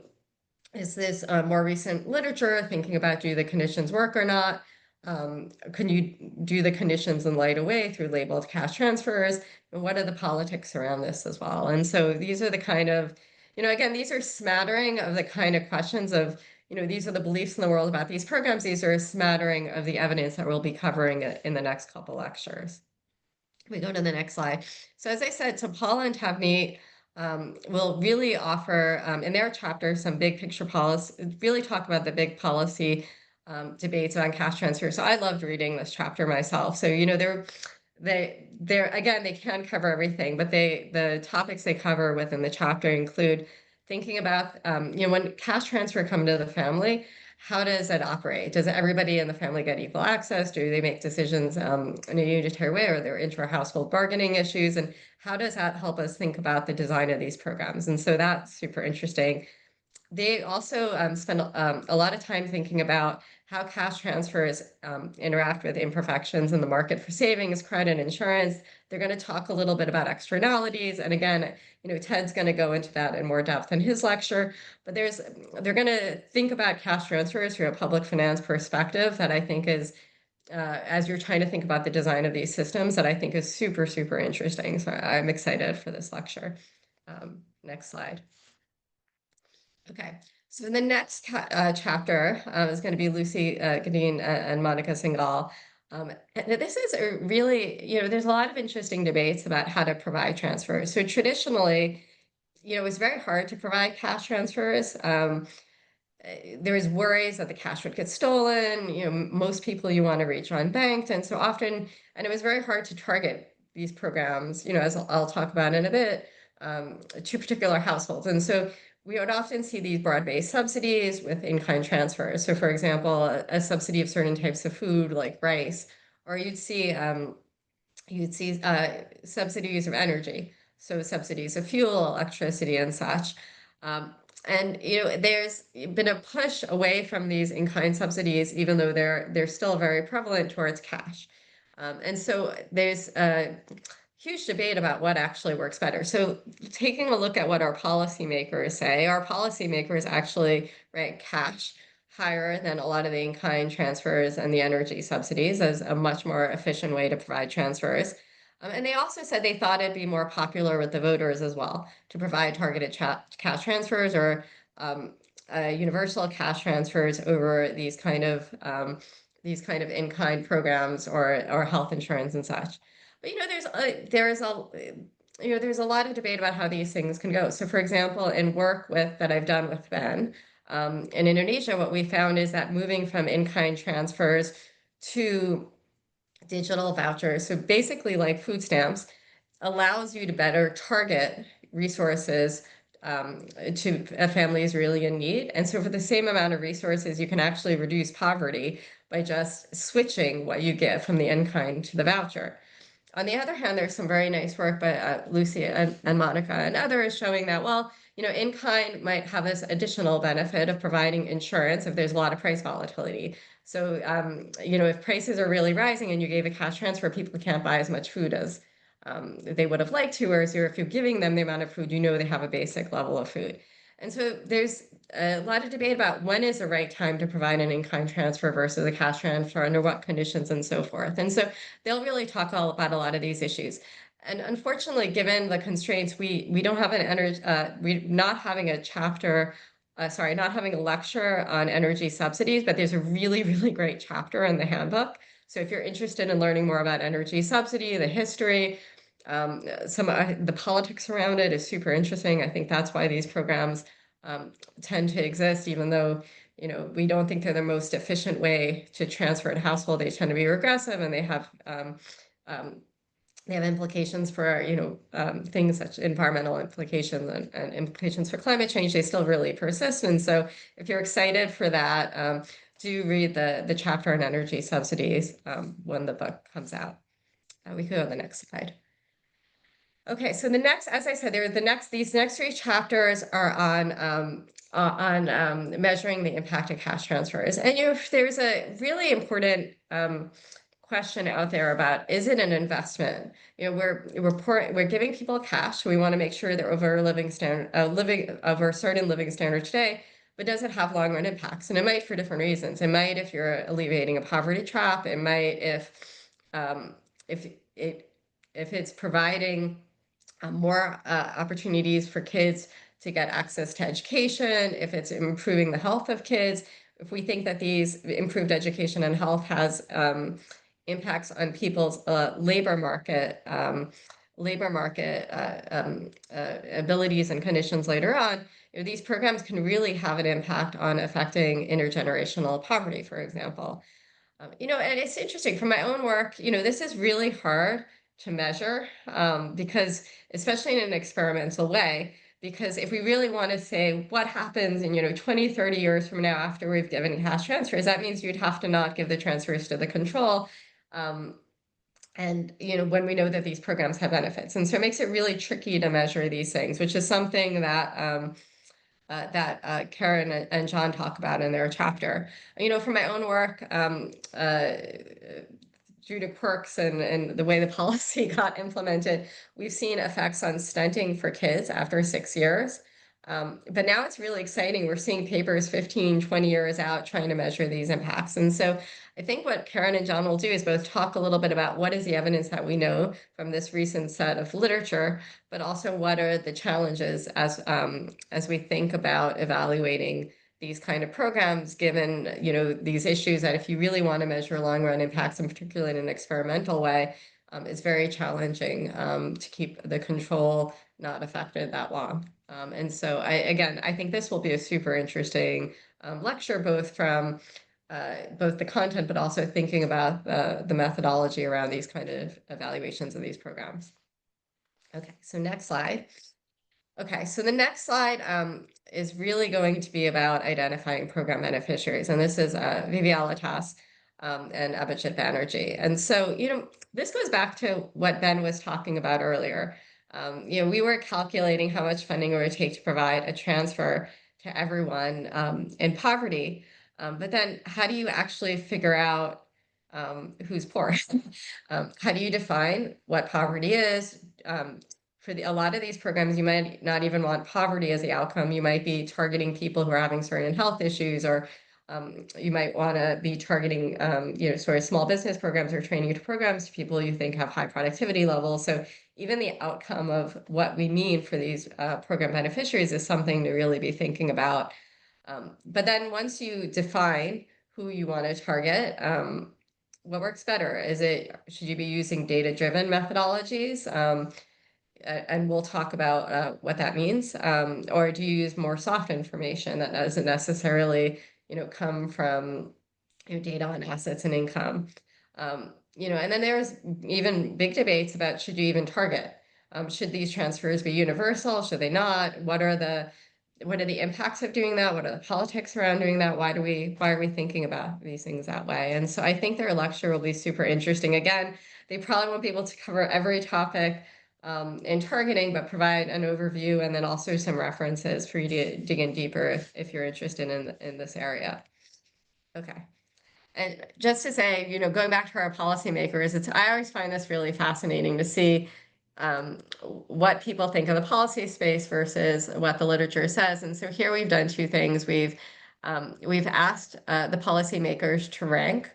Speaker 2: is this more recent literature thinking about, do the conditions work or not? Can you do the conditions in light away through labeled cash transfers? And what are the politics around this as well? And so these are the kind of, again, these are smattering of the kind of questions of, these are the beliefs in the world about these programs. These are a smattering of the evidence that we'll be covering in the next couple lectures. We go to the next slide. So as I said, so Paula and Tavneet will really offer in their chapter some big picture policy, really talk about the big policy debates on cash transfer. So I loved reading this chapter myself. So, they're again, they can cover everything, but the topics they cover within the chapter include thinking about, when cash transfer come to the family, how does it operate? Does everybody in the family get equal access? Do they make decisions in a unitary way, or are there intra-household bargaining issues? And how does that help us think about the design of these programs? And so that's super interesting. They also spend a lot of time thinking about how cash transfers interact with imperfections in the market for savings, credit, insurance. They're going to talk a little bit about externalities. And again, Ted's going to go into that in more depth in his lecture. But they're going to think about cash transfers from a public finance perspective that I think is, as you're trying to think about the design of these systems, that I think is super, super interesting. So I'm excited for this lecture. Next slide. Okay, so the next chapter is going to be Lucy Gadin and Monica Singhal. And this is a really, there's a lot of interesting debates about how to provide transfers. So traditionally, it's very hard to provide cash transfers. there was worries that the cash would get stolen. Most people you want to reach are unbanked, and so often, and it was very hard to target these programs, as I'll talk about in a bit, to particular households. And so we would often see these broad-based subsidies with in-kind transfers. So, for example, a subsidy of certain types of food like rice, or you'd see subsidies of energy, so subsidies of fuel, electricity, and such. And there's been a push away from these in-kind subsidies, even though they're still very prevalent, towards cash. And so there's a huge debate about what actually works better. So taking a look at what our policymakers say, our policymakers actually rank cash higher than a lot of the in-kind transfers and the energy subsidies as a much more efficient way to provide transfers. And they also said they thought it'd be more popular with the voters as well to provide targeted cash transfers or universal cash transfers over these kind of in-kind programs or health insurance and such. But there's a lot of debate about how these things can go. So, for example, in work that I've done with Ben in Indonesia, what we found is that moving from in-kind transfers to digital vouchers, so basically like food stamps, allows you to better target resources to families really in need. And so for the same amount of resources, you can actually reduce poverty by just switching what you get from the in-kind to the voucher. On the other hand, there's some very nice work by Lucy and Monica and others showing that, well, in-kind might have this additional benefit of providing insurance if there's a lot of price volatility. So, if prices are really rising and you gave a cash transfer, people can't buy as much food as they would have liked to, whereas if you're giving them the amount of food, they have a basic level of food. And so there's a lot of debate about when is the right time to provide an in-kind transfer versus a cash transfer, under what conditions and so forth. And so they'll really talk all about a lot of these issues. And unfortunately, given the constraints, we don't have we're not having a chapter, not having a lecture on energy subsidies, but there's a really, really great chapter in the handbook. So if you're interested in learning more about energy subsidy, the history, the politics around it is super interesting. I think that's why these programs tend to exist, even though we don't think they're the most efficient way to transfer to household. They tend to be regressive, and they have implications for things such environmental implications and implications for climate change. They still really persist. And so if you're excited for that, do read the chapter on energy subsidies when the book comes out. We could go to the next slide. Okay, so as I said, these next three chapters are on measuring the impact of cash transfers. And there's a really important question out there about, is it an investment? We're giving people cash. So we want to make sure they're over a certain living standard today. But does it have long run impacts? And it might for different reasons. It might if you're alleviating a poverty trap. It might if it's providing more opportunities for kids to get access to education, if it's improving the health of kids, if we think that these improved education and health has impacts on people's labor market abilities and conditions later on, these programs can really have an impact on affecting intergenerational poverty, for example. And it's interesting from my own work, this is really hard to measure because, especially in an experimental way, because if we really want to say what happens in 20, 30 years from now after we've given cash transfers, that means you'd have to not give the transfers to the control. And when we know that these programs have benefits. And so it makes it really tricky to measure these things, which is something that Karen and John talk about in their chapter. From my own work, due to quirks and the way the policy got implemented, we've seen effects on stunting for kids after 6 years. But now it's really exciting. We're seeing papers 15, 20 years out trying to measure these impacts. And so I think what Karen and John will do is both talk a little bit about what is the evidence that we know from this recent set of literature, but also what are the challenges as we think about evaluating these kind of programs, given these issues that if you really want to measure long run impacts, and particularly in an experimental way, it's very challenging to keep the control not affected that long. And so I think this will be a super interesting lecture, both from both the content, but also thinking about the methodology around these kind of evaluations of these programs. Okay, so next slide. Okay, so the next slide is really going to be about identifying program beneficiaries. And this is Viviala Tas and Abhijit Banerjee. And so, this goes back to what Ben was talking about earlier. We were calculating how much funding it would take to provide a transfer to everyone in poverty. But then how do you actually figure out who's poor? How do you define what poverty is? For a lot of these programs, you might not even want poverty as the outcome. You might be targeting people who are having certain health issues, or you might want to be targeting, sort of small business programs or training programs, people you think have high productivity levels. So even the outcome of what we mean for these program beneficiaries is something to really be thinking about. But then once you define who you want to target, what works better? Should you be using data-driven methodologies? And we'll talk about what that means. Or do you use more soft information that doesn't necessarily, come from data on assets and income? And then there's even big debates about, should you even target? Should these transfers be universal? Should they not? What are the impacts of doing that? What are the politics around doing that? Why are we thinking about these things that way? And so I think their lecture will be super interesting. Again, they probably won't be able to cover every topic in targeting, but provide an overview and then also some references for you to dig in deeper if you're interested in this area. Okay. And just to say, going back to our policymakers, I always find this really fascinating to see what people think of the policy space versus what the literature says. And so here we've done two things. We've asked the policymakers to rank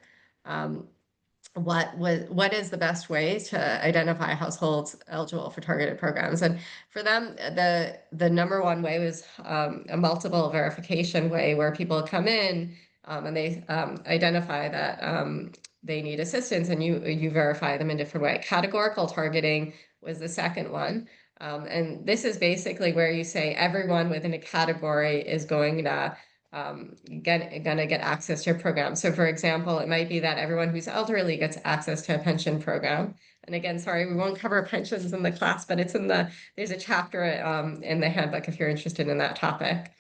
Speaker 2: what is the best way to identify households eligible for targeted programs. And for them, the number one way was a multiple verification way, where people come in and they identify that they need assistance, and you verify them in different way. Categorical targeting was the second one. And this is basically where you say everyone within a category is going to get access to a program. So for example, it might be that everyone who's elderly gets access to a pension program. And again, sorry, we won't cover pensions in the class, but there's a chapter in the handbook if you're interested in that topic.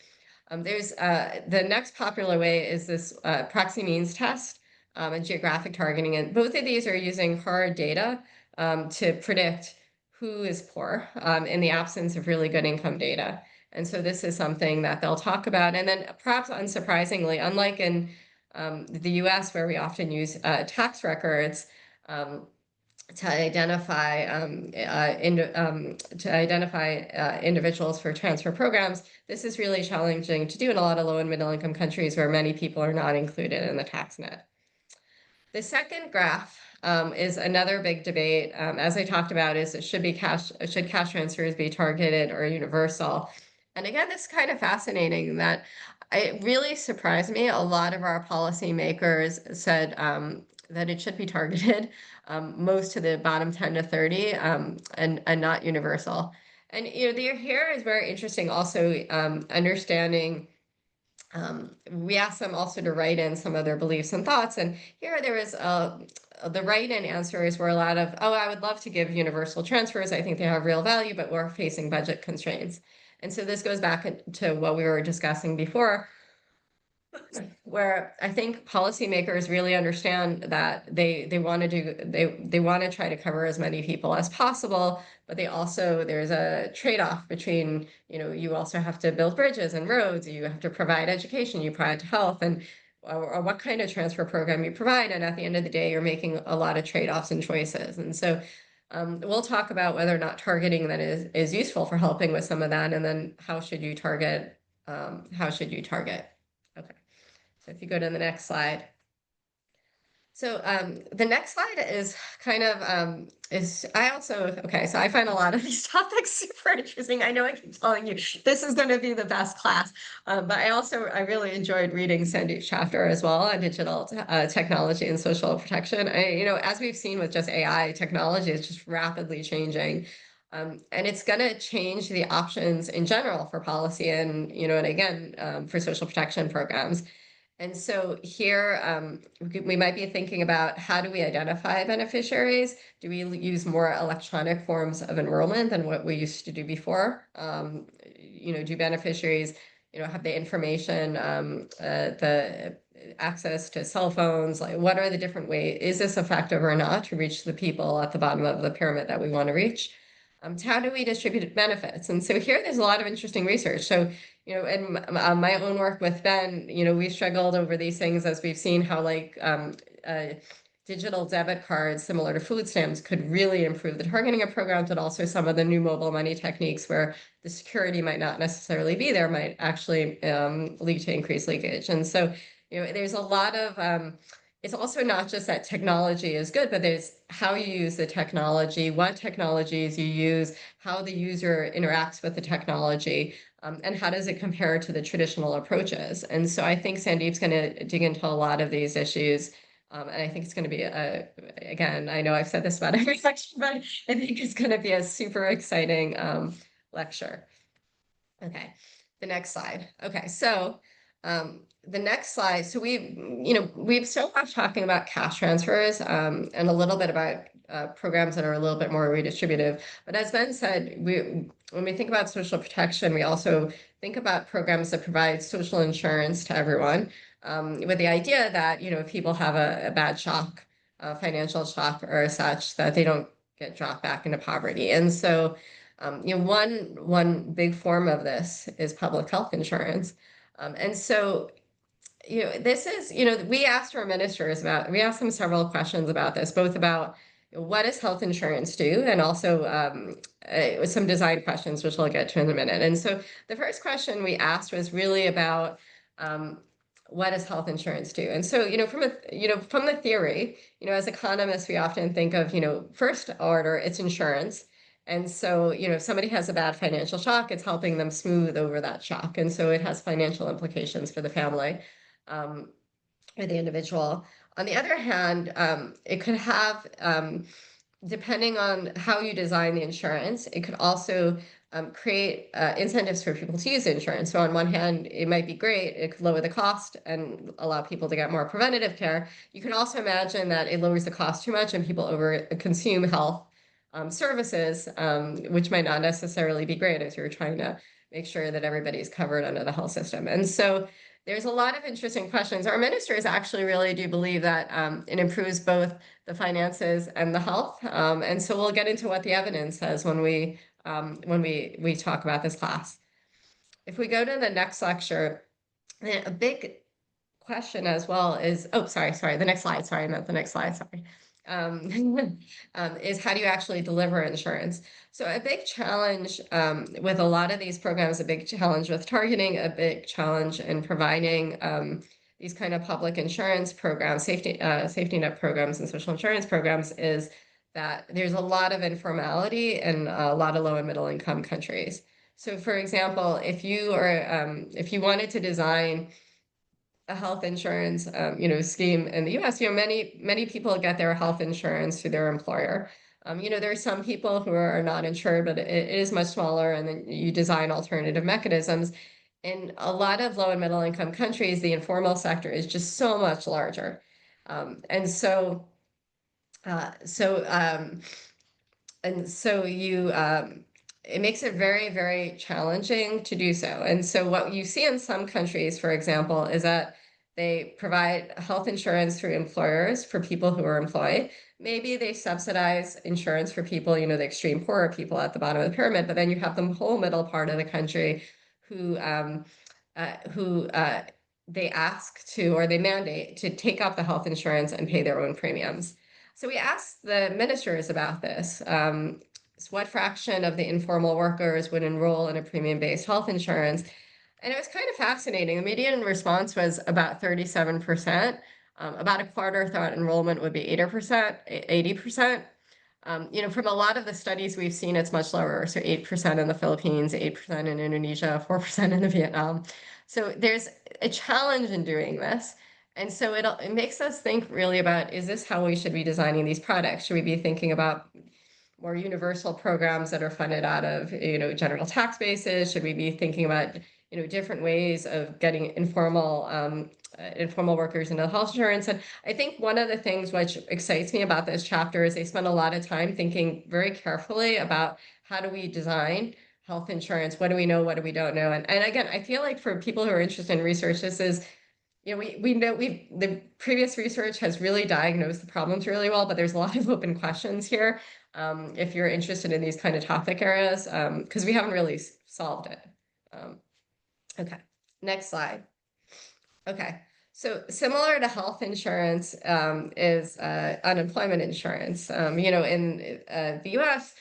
Speaker 2: There's the next popular way is this proxy means test and geographic targeting. And both of these are using hard data to predict who is poor in the absence of really good income data. And so this is something that they'll talk about. And then perhaps unsurprisingly, unlike in the US, where we often use tax records to identify individuals for transfer programs, this is really challenging to do in a lot of low and middle income countries where many people are not included in the tax net. The second graph is another big debate, as I talked about, should cash transfers be targeted or universal? And again, it's kind of fascinating that it really surprised me. A lot of our policymakers said that it should be targeted, most to the bottom 10 to 30, and not universal. And here is very interesting also, understanding. We asked them also to write in some of their beliefs and thoughts. And here there was the write-in answers were a lot of, I would love to give universal transfers. I think they have real value, but we're facing budget constraints. And so this goes back to what we were discussing before, where I think policymakers really understand that they want to try to cover as many people as possible, but there's a trade-off between, you also have to build bridges and roads, you have to provide education, you provide health, and or what kind of transfer program you provide. And at the end of the day, you're making a lot of trade-offs and choices. And so we'll talk about whether or not targeting that is useful for helping with some of that. And then how should you target? Okay. So if you go to the next slide. So the next slide is kind of, so I find a lot of these topics super interesting. I know I keep telling you this is going to be the best class, but I really enjoyed reading Sandeep's chapter as well on digital technology and social protection. As we've seen with just AI, technology is just rapidly changing. And it's going to change the options in general for policy and, and again, for social protection programs. And so here, we might be thinking about how do we identify beneficiaries? Do we use more electronic forms of enrollment than what we used to do before? Do beneficiaries, have the information, the access to cell phones? Like, what are the different ways? Is this effective or not to reach the people at the bottom of the pyramid that we want to reach? How do we distribute benefits? And so here, there's a lot of interesting research. So in my own work with Ben, we've struggled over these things as we've seen how digital debit cards similar to food stamps could really improve the targeting of programs, but also some of the new mobile money techniques where the security might not necessarily be there might actually lead to increased leakage. And so, there's a lot of it's also not just that technology is good, but there's how you use the technology, what technologies you use, how the user interacts with the technology, and how does it compare to the traditional approaches. And so I think Sandeep's going to dig into a lot of these issues. And I think it's going to be, again, I know I've said this about every section, but I think it's going to be a super exciting lecture. Okay, the next slide. Okay, so the next slide. So we've so much talking about cash transfers and a little bit about programs that are a little bit more redistributive. But as Ben said, when we think about social protection, we also think about programs that provide social insurance to everyone, with the idea that if people have a bad shock, financial shock or such, that they don't get dropped back into poverty. And so one big form of this is public health insurance. And so, this is, we asked our ministers we asked them several questions about this, both about what does health insurance do, and also some design questions, which I'll get to in a minute. And so the first question we asked was really about what does health insurance do? And so, from the theory, as economists, we often think of, first order, it's insurance. And so, if somebody has a bad financial shock, it's helping them smooth over that shock. And so it has financial implications for the family, or the individual. On the other hand, it could have, depending on how you design the insurance, it could also create incentives for people to use insurance. So on one hand, it might be great. It could lower the cost and allow people to get more preventative care. You can also imagine that it lowers the cost too much and people over consume health services, which might not necessarily be great as you're trying to make sure that everybody's covered under the health system. And so there's a lot of interesting questions. Our ministers actually really do believe that it improves both the finances and the health. And so we'll get into what the evidence says when we talk about this class. If we go to the next lecture, a big question as well is, oh, sorry, the next slide. Sorry, not the next slide. Sorry. Is how do you actually deliver insurance? So a big challenge with a lot of these programs, a big challenge with targeting, a big challenge in providing these kind of public insurance programs, safety net programs and social insurance programs, is that there's a lot of informality in a lot of low and middle income countries. So for example, if you wanted to design a health insurance, scheme in the US, many people get their health insurance through their employer. There are some people who are not insured, but it is much smaller, and then you design alternative mechanisms. In a lot of low and middle income countries, the informal sector is just so much larger. And so it makes it very, very challenging to do so. And so what you see in some countries, for example, is that they provide health insurance through employers for people who are employed. Maybe they subsidize insurance for people, the extreme poorer people at the bottom of the pyramid, but then you have the whole middle part of the country who they ask to, or they mandate to take up the health insurance and pay their own premiums. So we asked the ministers about this. So what fraction of the informal workers would enroll in a premium-based health insurance? And it was kind of fascinating. The median response was about 37%. About a quarter thought enrollment would be 80%. From a lot of the studies we've seen, it's much lower. So 8% in the Philippines, 8% in Indonesia, 4% in Vietnam. So there's a challenge in doing this. And so it makes us think really about, is this how we should be designing these products? Should we be thinking about more universal programs that are funded out of, general tax bases? Should we be thinking about, different ways of getting informal workers into health insurance? And I think one of the things which excites me about this chapter is they spend a lot of time thinking very carefully about how do we design health insurance? What do we know? What do we don't know? And again, I feel like for people who are interested in research, this is, we know the previous research has really diagnosed the problems really well, but there's a lot of open questions here. If you're interested in these kind of topic areas, because we haven't really solved it. Okay, next slide. Okay, so similar to health insurance is unemployment insurance. In the US,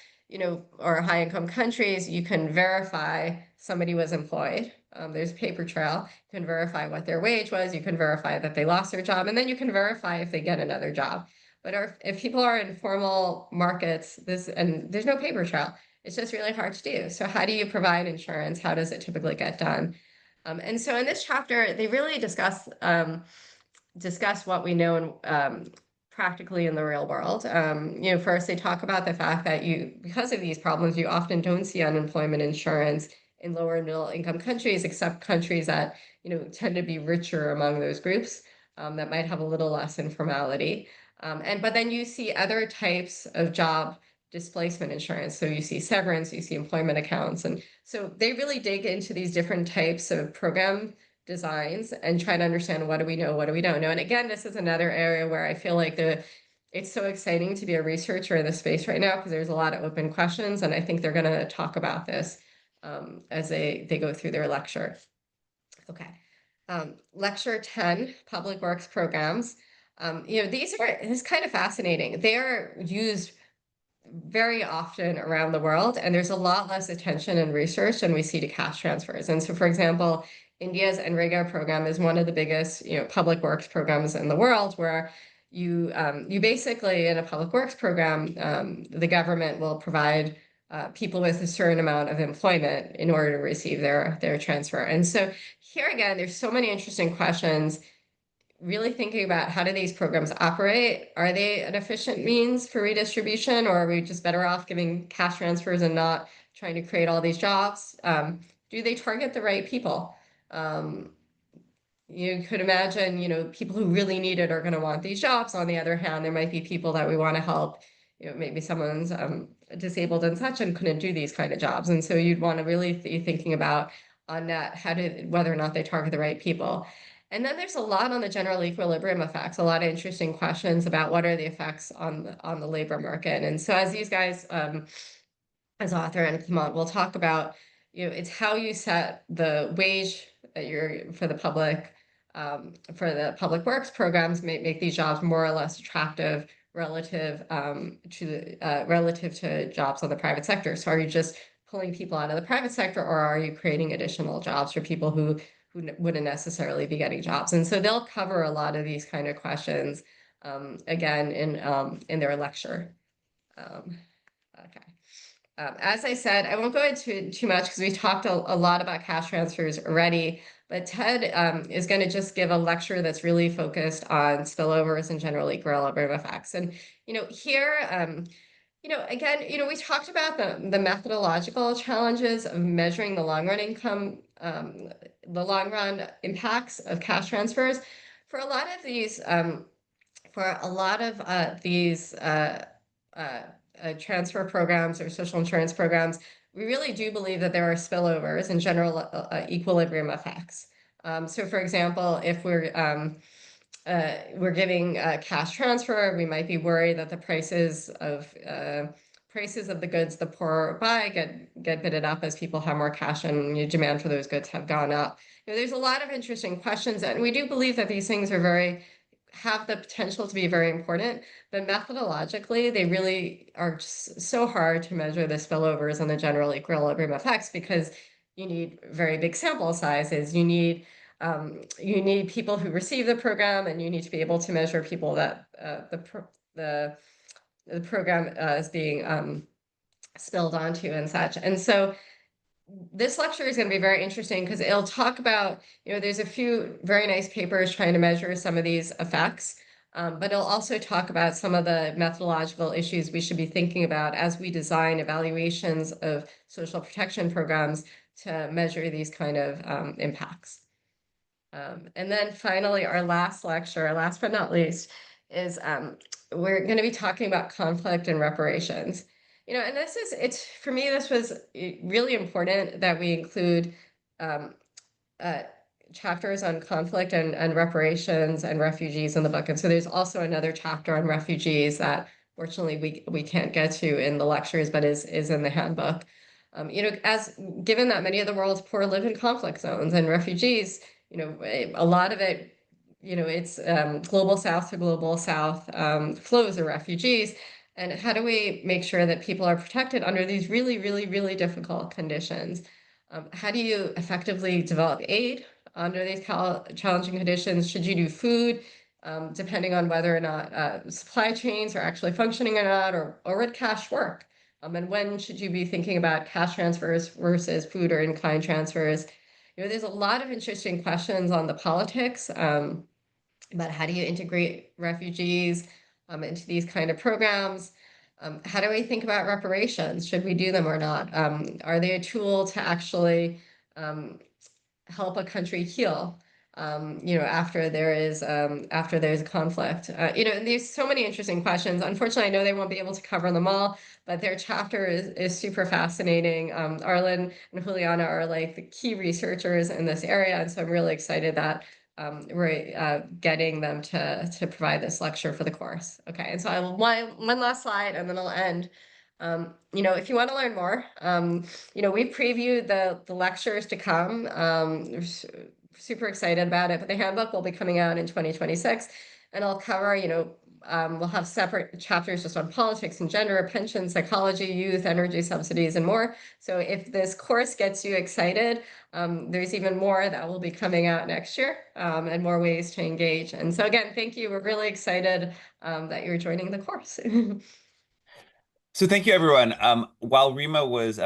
Speaker 2: or high income countries, you can verify somebody was employed. There's a paper trail. You can verify what their wage was. You can verify that they lost their job, and then you can verify if they get another job. But if people are in formal markets, and there's no paper trail, it's just really hard to do. So how do you provide insurance? How does it typically get done? And so in this chapter, they really discuss what we know practically in the real world. First they talk about the fact that because of these problems, you often don't see unemployment insurance in lower and middle income countries, except countries that tend to be richer among those groups that might have a little less informality. But then you see other types of job displacement insurance. So you see severance, you see employment accounts. And so they really dig into these different types of program designs and try to understand what do we know, what do we don't know. And again, this is another area where I feel like it's so exciting to be a researcher in this space right now because there's a lot of open questions. And I think they're going to talk about this as they go through their lecture. Okay. Lecture 10, Public Works Programs. It's kind of fascinating. They are used very often around the world, and there's a lot less attention and research than we see to cash transfers. And so, for example, India's NREGA program is one of the biggest, public works programs in the world, where you basically, in a public works program, the government will provide people with a certain amount of employment in order to receive their transfer. And so here again, there's so many interesting questions. Really thinking about how do these programs operate? Are they an efficient means for redistribution, or are we just better off giving cash transfers and not trying to create all these jobs? Do they target the right people? You could imagine, people who really need it are going to want these jobs. On the other hand, there might be people that we want to help. Maybe someone's disabled and such and couldn't do these kind of jobs. And so you'd want to really be thinking about on that, whether or not they target the right people. And then there's a lot on the general equilibrium effects, a lot of interesting questions about what are the effects on the labor market. And so as these guys, as author and Clement will talk about, it's how you set the wage that for the public works programs make these jobs more or less attractive relative to jobs on the private sector. So are you just pulling people out of the private sector, or are you creating additional jobs for people who wouldn't necessarily be getting jobs? And so they'll cover a lot of these kind of questions again in their lecture. Okay. As I said, I won't go into too much because we talked a lot about cash transfers already, but Ted is going to just give a lecture that's really focused on spillovers and general equilibrium effects. And, here, again, we talked about the methodological challenges of measuring the long run income, the long run impacts of cash transfers. For a lot of these, transfer programs or social insurance programs, we really do believe that there are spillovers and general equilibrium effects. So for example, if we're giving a cash transfer, we might be worried that the prices of the goods the poor buy get bidded up as people have more cash and demand for those goods have gone up. There's a lot of interesting questions, and we do believe that these things have the potential to be very important, but methodologically, they really are so hard to measure the spillovers and the general equilibrium effects because you need very big sample sizes. You need people who receive the program, and you need to be able to measure people that the program is being spilled onto and such. And so this lecture is going to be very interesting because it'll talk about, there's a few very nice papers trying to measure some of these effects. But it'll also talk about some of the methodological issues we should be thinking about as we design evaluations of social protection programs to measure these kind of impacts. And then finally, our last lecture, last but not least, is we're going to be talking about conflict and reparations. And it's for me, this was really important that we include um, uh, chapters on conflict and reparations and refugees in the book. And so there's also another chapter on refugees that fortunately we can't get to in the lectures, but is in the handbook. As given that many of the world's poor live in conflict zones and refugees, a lot of it, it's global south to global south flows of refugees. And how do we make sure that people are protected under these really, really, really difficult conditions? How do you effectively develop aid under these challenging conditions? Should you do food, depending on whether or not supply chains are actually functioning or not, or would cash work? And when should you be thinking about cash transfers versus food or in-kind transfers? There's a lot of interesting questions on the politics about how do you integrate refugees into these kind of programs? How do we think about reparations? Should we do them or not? Are they a tool to actually help a country heal? After there's a conflict. There's so many interesting questions. Unfortunately, I know they won't be able to cover them all, but their chapter is super fascinating. Arlen and Juliana are like the key researchers in this area, and so I'm really excited that we're getting them to provide this lecture for the course. Okay, and so I will one last slide, and then I'll end. If you want to learn more, we previewed the lectures to come. Super excited about it, but the handbook will be coming out in 2026, and I'll cover, we'll have separate chapters just on politics and gender, pension, psychology, youth, energy subsidies, and more. So if this course gets you excited, there's even more that will be coming out next year, and more ways to engage. And so again, thank you. We're really excited that you're joining the course.
Speaker 1: So thank you, everyone. While Rima was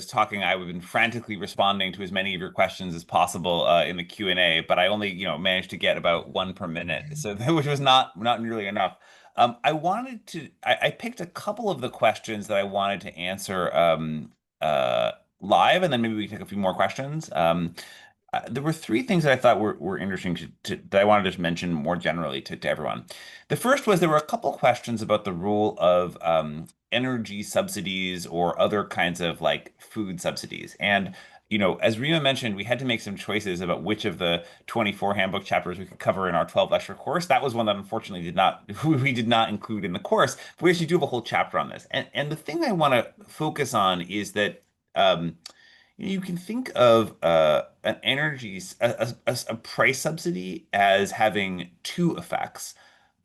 Speaker 1: talking, I've been frantically responding to as many of your questions as possible in the Q&A, but I only managed to get about one per minute, so which was not nearly enough. I picked a couple of the questions that I wanted to answer live, and then maybe we can take a few more questions. There were three things that I thought were interesting that I wanted to just mention more generally to everyone. The first was there were a couple questions about the role of energy subsidies or other kinds of like food subsidies. And as Rima mentioned, we had to make some choices about which of the 24 handbook chapters we could cover in our 12 lecture course. That was one that unfortunately we did not include in the course, but we actually do have a whole chapter on this. And the thing I want to focus on is that you can think of an a price subsidy as having two effects.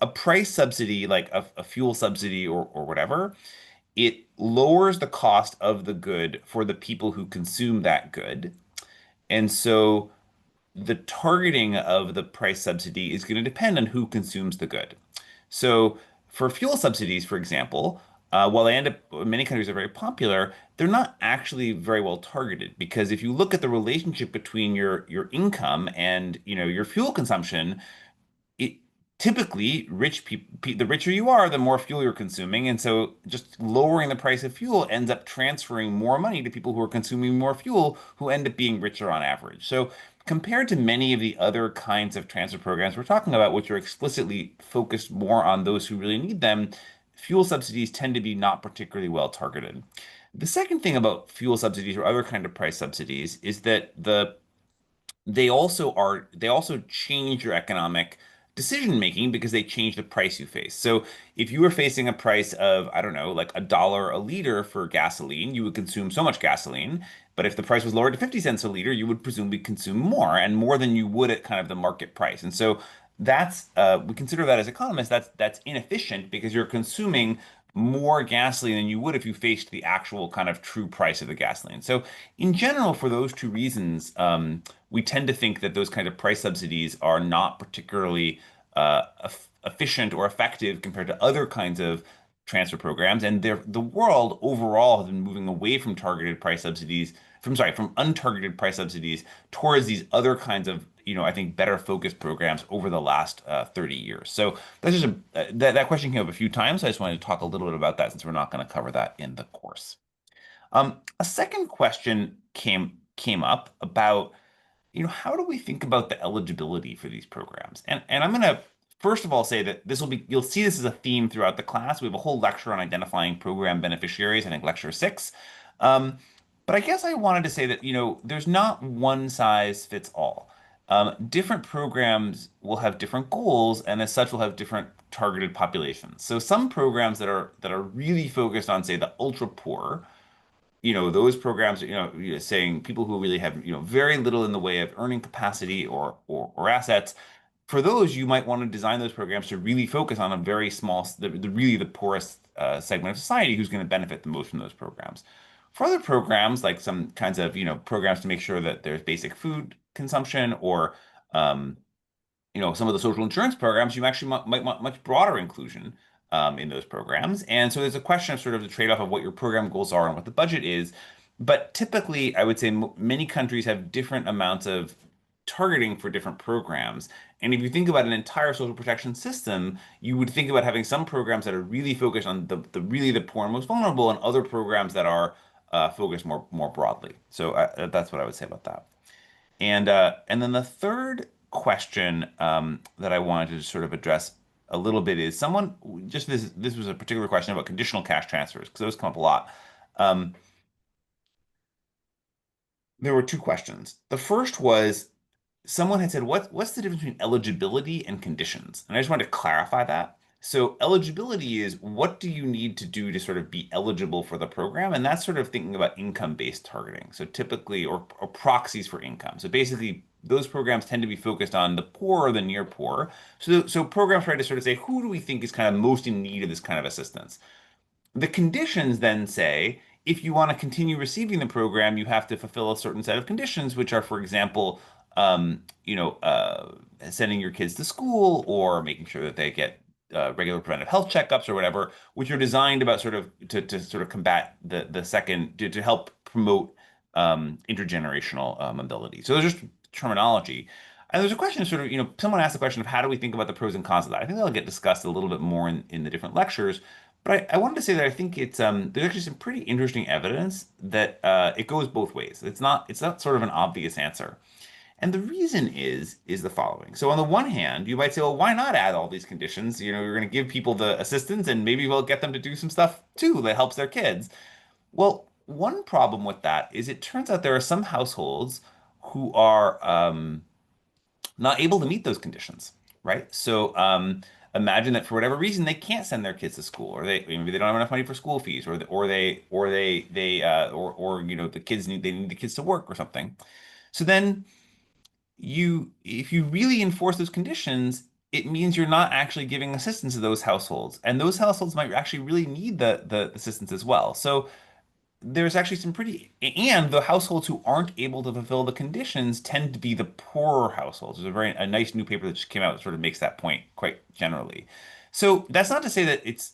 Speaker 1: A price subsidy, like a fuel subsidy or whatever, it lowers the cost of the good for the people who consume that good. And so the targeting of the price subsidy is going to depend on who consumes the good. So for fuel subsidies, for example, while they end up, many countries are very popular, they're not actually very well targeted because if you look at the relationship between your income and your fuel consumption, it typically rich people, the richer you are, the more fuel you're consuming, and so just lowering the price of fuel ends up transferring more money to people who are consuming more fuel, who end up being richer on average. So compared to many of the other kinds of transfer programs we're talking about, which are explicitly focused more on those who really need them, fuel subsidies tend to be not particularly well targeted. The second thing about fuel subsidies or other kind of price subsidies is that they also change your economic decision making because they change the price you face. So if you were facing a price of, I don't know, like $1 a liter for gasoline, you would consume so much gasoline. But if the price was lowered to 50 cents a liter, you would presumably consume more and more than you would at kind of the market price. And so that's we consider that as economists, that's inefficient because you're consuming more gasoline than you would if you faced the actual kind of true price of the gasoline. So in general, for those two reasons, we tend to think that those kind of price subsidies are not particularly efficient or effective compared to other kinds of transfer programs. And the world overall has been moving away from targeted price subsidies, from untargeted price subsidies towards these other kinds of I think better focused programs over the last 30 years. So that's just that question came up a few times. So I just wanted to talk a little bit about that since we're not going to cover that in the course. A second question came up about, how do we think about the eligibility for these programs? And I'm going to first of all say that you'll see this as a theme throughout the class. We have a whole lecture on identifying program beneficiaries, I think lecture 6. But I guess I wanted to say that, there's not one size fits all. Different programs will have different goals, and as such will have different targeted populations. So some programs that are really focused on, say, the ultra poor, those programs, saying people who really have, very little in the way of earning capacity or assets. For those, you might want to design those programs to really focus on a very small, really the poorest segment of society who's going to benefit the most from those programs. For other programs, like some kinds of, programs to make sure that there's basic food consumption or, some of the social insurance programs, you actually might want much broader inclusion in those programs. And so there's a question of sort of the trade-off of what your program goals are and what the budget is. But typically, I would say many countries have different amounts of targeting for different programs. And if you think about an entire social protection system, you would think about having some programs that are really focused on the really the poor and most vulnerable, and other programs that are focused more broadly. So that's what I would say about that. And then the third question that I wanted to sort of address a little bit is this was a particular question about conditional cash transfers, because those come up a lot. There were two questions. The first was, someone had said, what's the difference between eligibility and conditions? And I just wanted to clarify that. So eligibility is, what do you need to do to sort of be eligible for the program? And that's sort of thinking about income-based targeting. So typically, or proxies for income. So basically, those programs tend to be focused on the poor or the near poor. So programs try to sort of say, who do we think is kind of most in need of this kind of assistance? The conditions then say, if you want to continue receiving the program, you have to fulfill a certain set of conditions, which are, for example, sending your kids to school or making sure that they get regular preventive health checkups or whatever, which are designed about sort of to sort of combat the second to help promote intergenerational mobility. So there's just terminology. And there's a question of sort of, someone asked the question of how do we think about the pros and cons of that? I think that'll get discussed a little bit more in the different lectures. But I wanted to say that I think it's there's actually some pretty interesting evidence that it goes both ways. It's not sort of an obvious answer. And the reason is the following. So on the one hand, you might say, well, why not add all these conditions? You're going to give people the assistance and maybe we'll get them to do some stuff too that helps their kids. Well, one problem with that is it turns out there are some households who are not able to meet those conditions, right? So imagine that for whatever reason they can't send their kids to school, or maybe they don't have enough money for school fees, or the kids need the kids to work or something. So then if you really enforce those conditions, it means you're not actually giving assistance to those households, and those households might actually really need the assistance as well. So there's actually and the households who aren't able to fulfill the conditions tend to be the poorer households. There's a nice new paper that just came out that sort of makes that point quite generally. So that's not to say that it's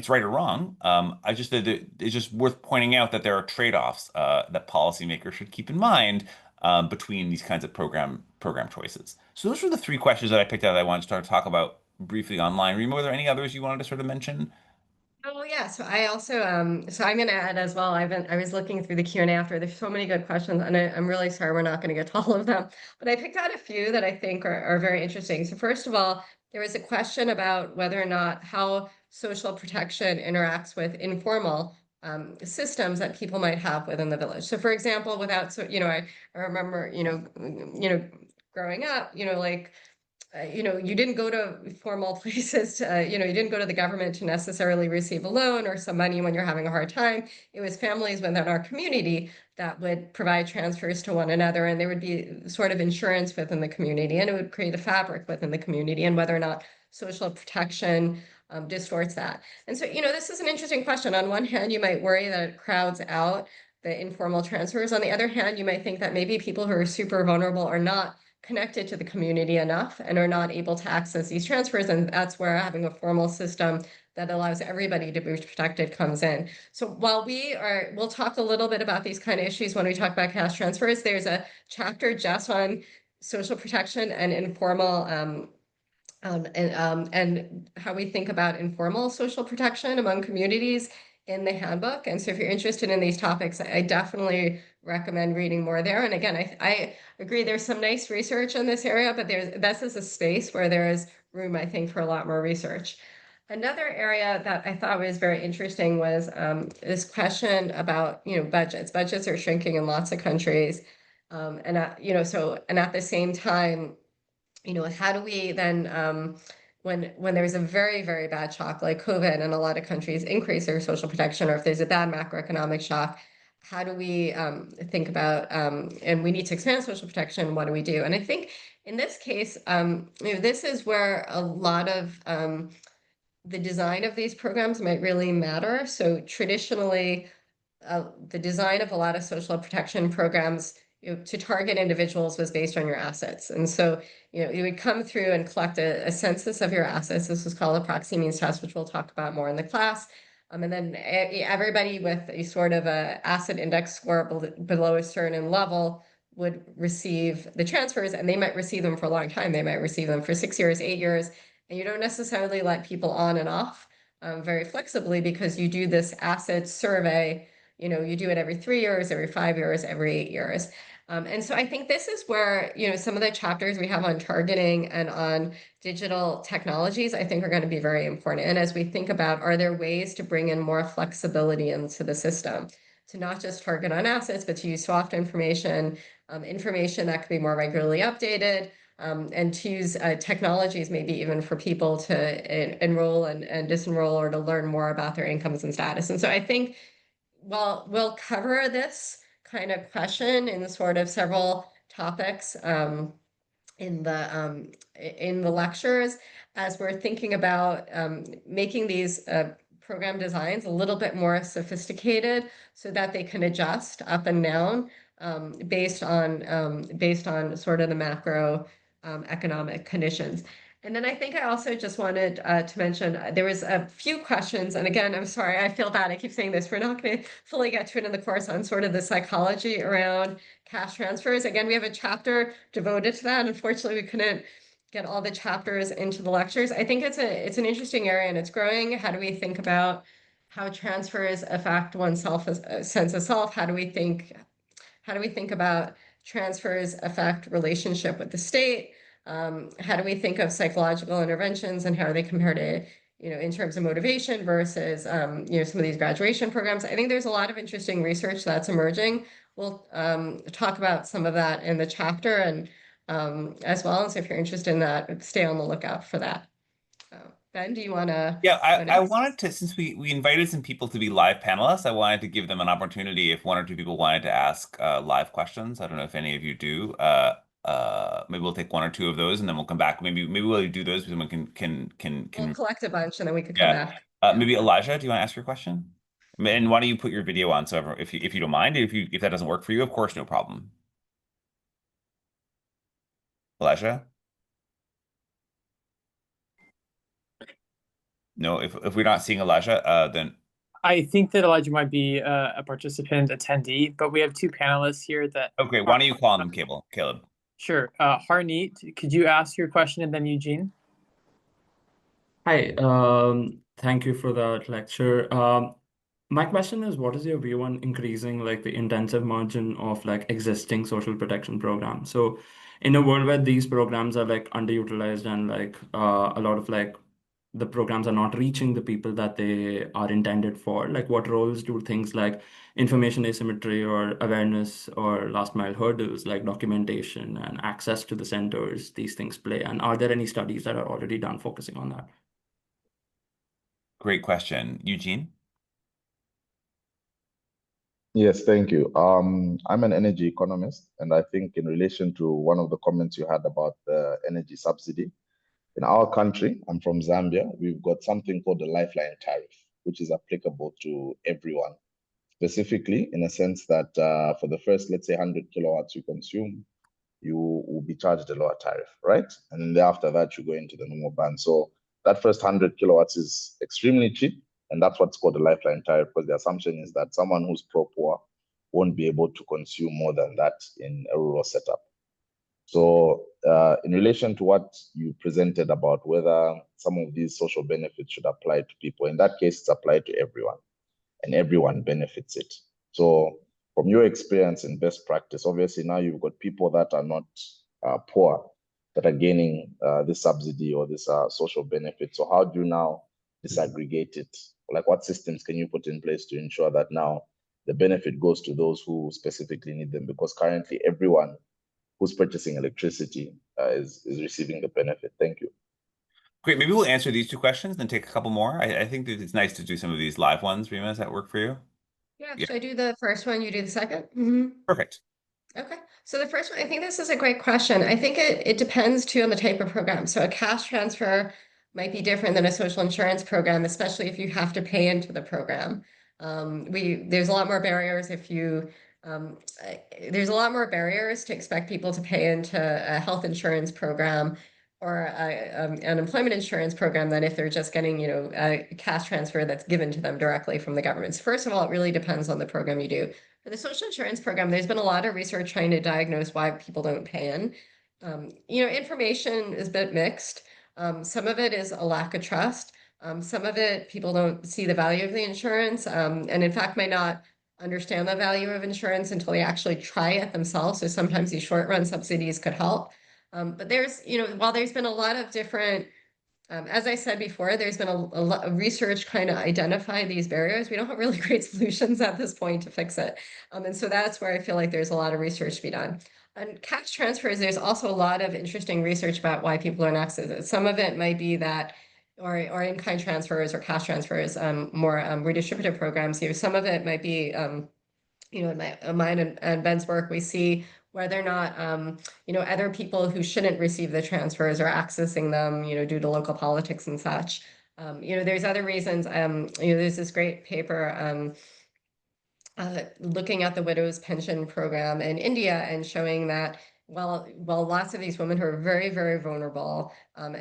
Speaker 1: right or wrong. I just that it's just worth pointing out that there are trade-offs that policymakers should keep in mind between these kinds of program choices. So those were the three questions that I picked out that I wanted to start to talk about briefly online. Rima, were there any others you wanted to sort of mention?
Speaker 2: Oh yeah, so I also so I'm gonna add as well. I was looking through the Q&A after. There's so many good questions, and I'm really sorry we're not going to get to all of them. But I picked out a few that I think are very interesting. So first of all, there was a question about whether or not how social protection interacts with informal systems that people might have within the village. So for example, I remember growing up, like you didn't go to formal places to, you didn't go to the government to necessarily receive a loan or some money when you're having a hard time. It was families within our community that would provide transfers to one another, and there would be sort of insurance within the community, and it would create a fabric within the community, and whether or not social protection distorts that. And so, this is an interesting question. On one hand, you might worry that it crowds out the informal transfers. On the other hand, you might think that maybe people who are super vulnerable are not connected to the community enough and are not able to access these transfers. And that's where having a formal system that allows everybody to be protected comes in. So while we'll talk a little bit about these kind of issues when we talk about cash transfers. There's a chapter just on social protection and informal and how we think about informal social protection among communities in the handbook. And so if you're interested in these topics, I definitely recommend reading more there. And again, I agree there's some nice research in this area, but this is a space where there is room, I think, for a lot more research. Another area that I thought was very interesting was this question about, budgets. Budgets are shrinking in lots of countries. And at the same time, how do we then, when there's a very, very bad shock like COVID and a lot of countries increase their social protection, or if there's a bad macroeconomic shock, how do we think about, and we need to expand social protection, what do we do? And I think in this case, this is where a lot of the design of these programs might really matter. So traditionally, the design of a lot of social protection programs to target individuals was based on your assets. And so, you would come through and collect a census of your assets. This was called a proxy means test, which we'll talk about more in the class. And then everybody with a sort of a asset index score below a certain level would receive the transfers, and they might receive them for a long time. They might receive them for 6 years, 8 years, and you don't necessarily let people on and off very flexibly, because you do this asset survey. You do it every 3 years, every 5 years, every 8 years. And so I think this is where, some of the chapters we have on targeting and on digital technologies, I think are going to be very important. And as we think about, are there ways to bring in more flexibility into the system, to not just target on assets, but to use soft information, information that could be more regularly updated, and to use technologies maybe even for people to enroll and disenroll, or to learn more about their incomes and status. And so I think, well, we'll cover this kind of question in sort of several topics in the lectures, as we're thinking about making these program designs a little bit more sophisticated, so that they can adjust up and down based on sort of the macro economic conditions. And then I think I also just wanted to mention, there was a few questions, and again, I'm sorry, I feel bad, I keep saying this, we're not going to fully get to it in the course, on sort of the psychology around cash transfers. Again, we have a chapter devoted to that. Unfortunately, we couldn't get all the chapters into the lectures. I think it's an interesting area, and it's growing. How do we think about how transfers affect one's sense of self? How do we think about transfers affect relationship with the state? How do we think of psychological interventions, and how are they compared to, in terms of motivation versus, some of these graduation programs? I think there's a lot of interesting research that's emerging. We'll talk about some of that in the chapter, and as well. And so if you're interested in that, stay on the lookout for that. Ben, do you want to?
Speaker 1: Yeah, I wanted to, since we invited some people to be live panelists, I wanted to give them an opportunity if one or two people wanted to ask live questions. I don't know if any of you do. Maybe we'll take one or two of those, and then we'll come back. Maybe we'll do those. Someone can
Speaker 2: We'll collect a bunch, and then we could come back.
Speaker 1: Maybe Elijah, do you want to ask your question? And why don't you put your video on? So if you don't mind, if that doesn't work for you, of course, no problem. Elijah? No, if we're not seeing Elijah, then
Speaker 3: I think that Elijah might be a participant attendee, but we have two panelists here that.
Speaker 1: Okay, why don't you call on them, Caleb?
Speaker 3: Sure. Harneet, could you ask your question, and then Eugene?
Speaker 5: Hi, thank you for that lecture. My question is, what is your view on increasing like the intensive margin of like existing social protection programs? So in a world where these programs are like underutilized, and like a lot of like the programs are not reaching the people that they are intended for, like what roles do things like information asymmetry or awareness or last mile hurdles like documentation and access to the centers, these things play? And are there any studies that are already done focusing on that?
Speaker 1: Great question. Eugene?
Speaker 6: Yes, thank you. I'm an energy economist, and I think in relation to one of the comments you had about the energy subsidy, in our country, I'm from Zambia, we've got something called the lifeline tariff, which is applicable to everyone, specifically in a sense that for the first, let's say, 100 kilowatts you consume, you will be charged a lower tariff, right? And then after that, you go into the normal band. So that first 100 kilowatts is extremely cheap, and that's what's called a lifeline tariff, because the assumption is that someone who's pro-poor won't be able to consume more than that in a rural setup. So in relation to what you presented about whether some of these social benefits should apply to people, in that case, it's applied to everyone, and everyone benefits it. So from your experience and best practice, obviously now you've got people that are not poor that are gaining this subsidy or this social benefit. So how do you now disaggregate it? Like, what systems can you put in place to ensure that now the benefit goes to those who specifically need them? Because currently everyone who's purchasing electricity is receiving the benefit. Thank you.
Speaker 1: Great. Maybe we'll answer these two questions, then take a couple more. I think that it's nice to do some of these live ones. Rima, does that work for you?
Speaker 2: Yeah,
Speaker 1: Yeah.
Speaker 2: should I do the first one? You do the second?
Speaker 1: Perfect.
Speaker 2: Okay, so the first one, I think this is a great question. I think it depends too on the type of program. So a cash transfer might be different than a social insurance program, especially if you have to pay into the program. There's a lot more barriers if you there's a lot more barriers to expect people to pay into a health insurance program or an employment insurance program than if they're just getting, a cash transfer that's given to them directly from the government. So first of all, it really depends on the program you do. For the social insurance program, there's been a lot of research trying to diagnose why people don't pay in. Information is a bit mixed. Some of it is a lack of trust. Some of it, people don't see the value of the insurance, and in fact might not understand the value of insurance until they actually try it themselves. So sometimes these short-run subsidies could help. But there's, while there's been a lot of different as I said before, there's been a lot of research kind of identify these barriers. We don't have really great solutions at this point to fix it. And so that's where I feel like there's a lot of research to be done. On cash transfers, there's also a lot of interesting research about why people don't access it. Some of it might be that, or in-kind transfers or cash transfers, more redistributive programs. Some of it might be in mine and Ben's work, we see whether or not, other people who shouldn't receive the transfers are accessing them, due to local politics and such. There's other reasons. There's this great paper looking at the widow's pension program in India and showing that while lots of these women who are very, very vulnerable and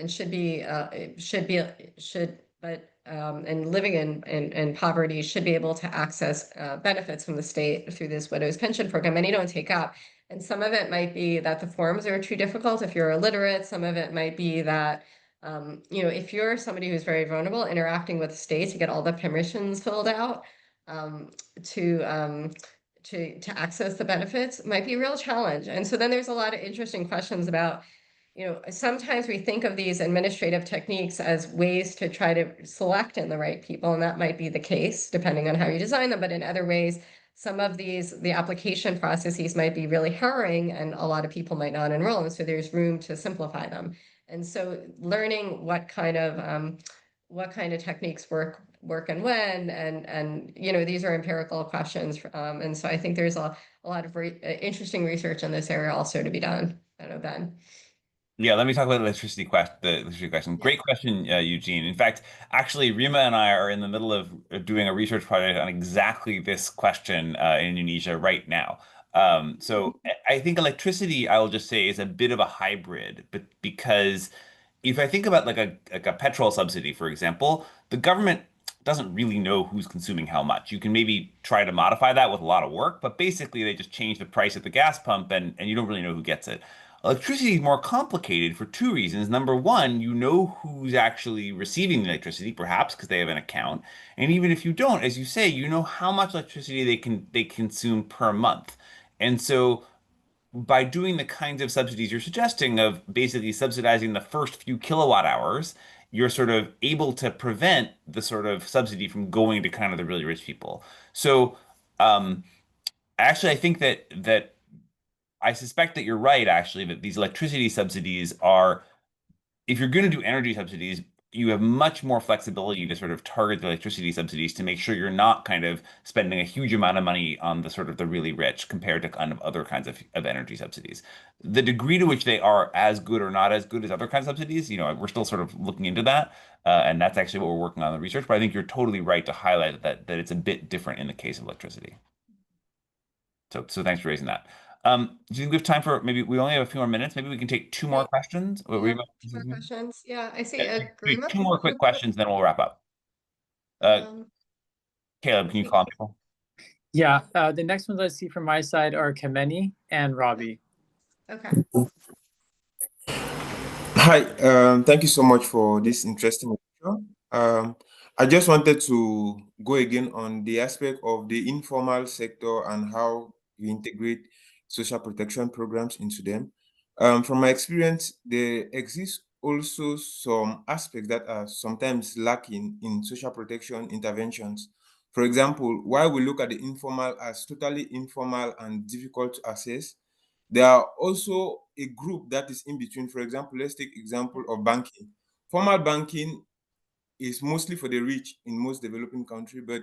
Speaker 2: and living in poverty should be able to access benefits from the state through this widow's pension program, many don't take up. And some of it might be that the forms are too difficult if you're illiterate. Some of it might be that if you're somebody who's very vulnerable, interacting with the state to get all the permissions filled out to access the benefits might be a real challenge. And so then there's a lot of interesting questions about, sometimes we think of these administrative techniques as ways to try to select in the right people, and that might be the case depending on how you design them. But in other ways, some of the application processes might be really harrowing and a lot of people might not enroll. And so there's room to simplify them. And so learning what kind of techniques work and when, and these are empirical questions. And so I think there's a lot of interesting research in this area also to be done. I don't know, Ben.
Speaker 1: Yeah, let me talk about the electricity question.
Speaker 2: Yeah.
Speaker 1: Great question, Eugene. In fact, actually, Rima and I are in the middle of doing a research project on exactly this question in Indonesia right now. So I think electricity, I will just say, is a bit of a hybrid, but because if I think about like a petrol subsidy, for example, the government doesn't really know who's consuming how much. You can maybe try to modify that with a lot of work, but basically they just change the price at the gas pump and you don't really know who gets it. Electricity is more complicated for two reasons. Number one, you know who's actually receiving the electricity, perhaps because they have an account. And even if you don't, as you say, you know how much electricity they consume per month. And so by doing the kinds of subsidies you're suggesting of basically subsidizing the first few kilowatt hours, you're sort of able to prevent the sort of subsidy from going to kind of the really rich people. So actually, I think that I suspect that you're right, actually, that these electricity subsidies are, if you're going to do energy subsidies, you have much more flexibility to sort of target the electricity subsidies to make sure you're not kind of spending a huge amount of money on the sort of the really rich compared to kind of other kinds of energy subsidies. The degree to which they are as good or not as good as other kinds of subsidies, we're still sort of looking into that. And that's actually what we're working on in the research. But I think you're totally right to highlight that it's a bit different in the case of electricity. So thanks for raising that. Do you think we have time for we only have a few more minutes? Maybe we can take two more questions. What were
Speaker 2: Yeah,
Speaker 1: you about to
Speaker 2: two more
Speaker 1: say?
Speaker 2: questions. Yeah, I see
Speaker 1: Yeah, maybe
Speaker 2: Garima.
Speaker 1: two more quick questions, then we'll wrap up. Caleb, can you call on people?
Speaker 3: Yeah, the next ones I see from my side are Kameni and Robbie.
Speaker 2: Okay.
Speaker 7: Hi, thank you so much for this interesting lecture. I just wanted to go again on the aspect of the informal sector and how you integrate social protection programs into them. From my experience, there exists also some aspects that are sometimes lacking in social protection interventions. For example, while we look at the informal as totally informal and difficult to access, there are also a group that is in between. For example, let's take example of banking. Formal banking is mostly for the rich in most developing countries, but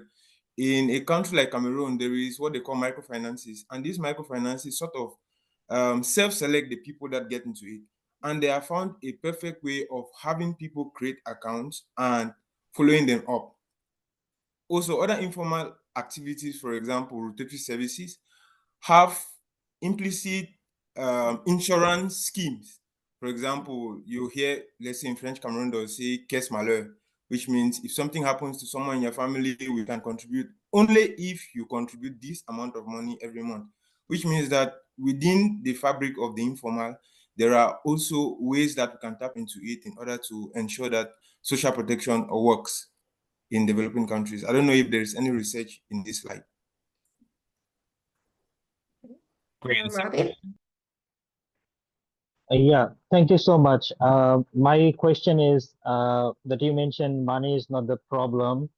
Speaker 7: in a country like Cameroon, there is what they call microfinances, and these microfinances sort of self-select the people that get into it, and they have found a perfect way of having people create accounts and following them up. Also, other informal activities, for example, rotatory services, have implicit insurance schemes. For example, you hear, let's say in French Cameroon, they'll say caisse malheur, which means if something happens to someone in your family, we can contribute only if you contribute this amount of money every month, which means that within the fabric of the informal, there are also ways that we can tap into it in order to ensure that social protection works in developing countries. I don't know if there is any research in this slide.
Speaker 1: Great.
Speaker 2: Robbie.
Speaker 8: Yeah, thank you so much. My question is that you mentioned money is not the problem.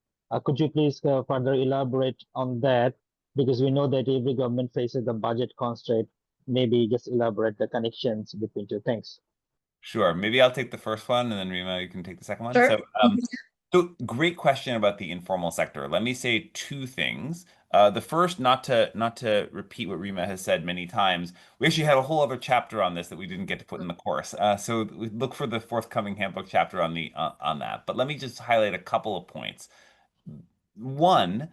Speaker 8: Could you please further elaborate on that? Because we know that every government faces the budget constraint. Maybe just elaborate the connections between two. Thanks.
Speaker 1: Sure. Maybe I'll take the first one, and then Rima, you can take the second one.
Speaker 2: Sure.
Speaker 1: So great question about the informal sector. Let me say two things. The first, not to repeat what Rima has said many times, we actually had a whole other chapter on this that we didn't get to put in the course. So look for the forthcoming handbook chapter on the on that. But let me just highlight a couple of points. One,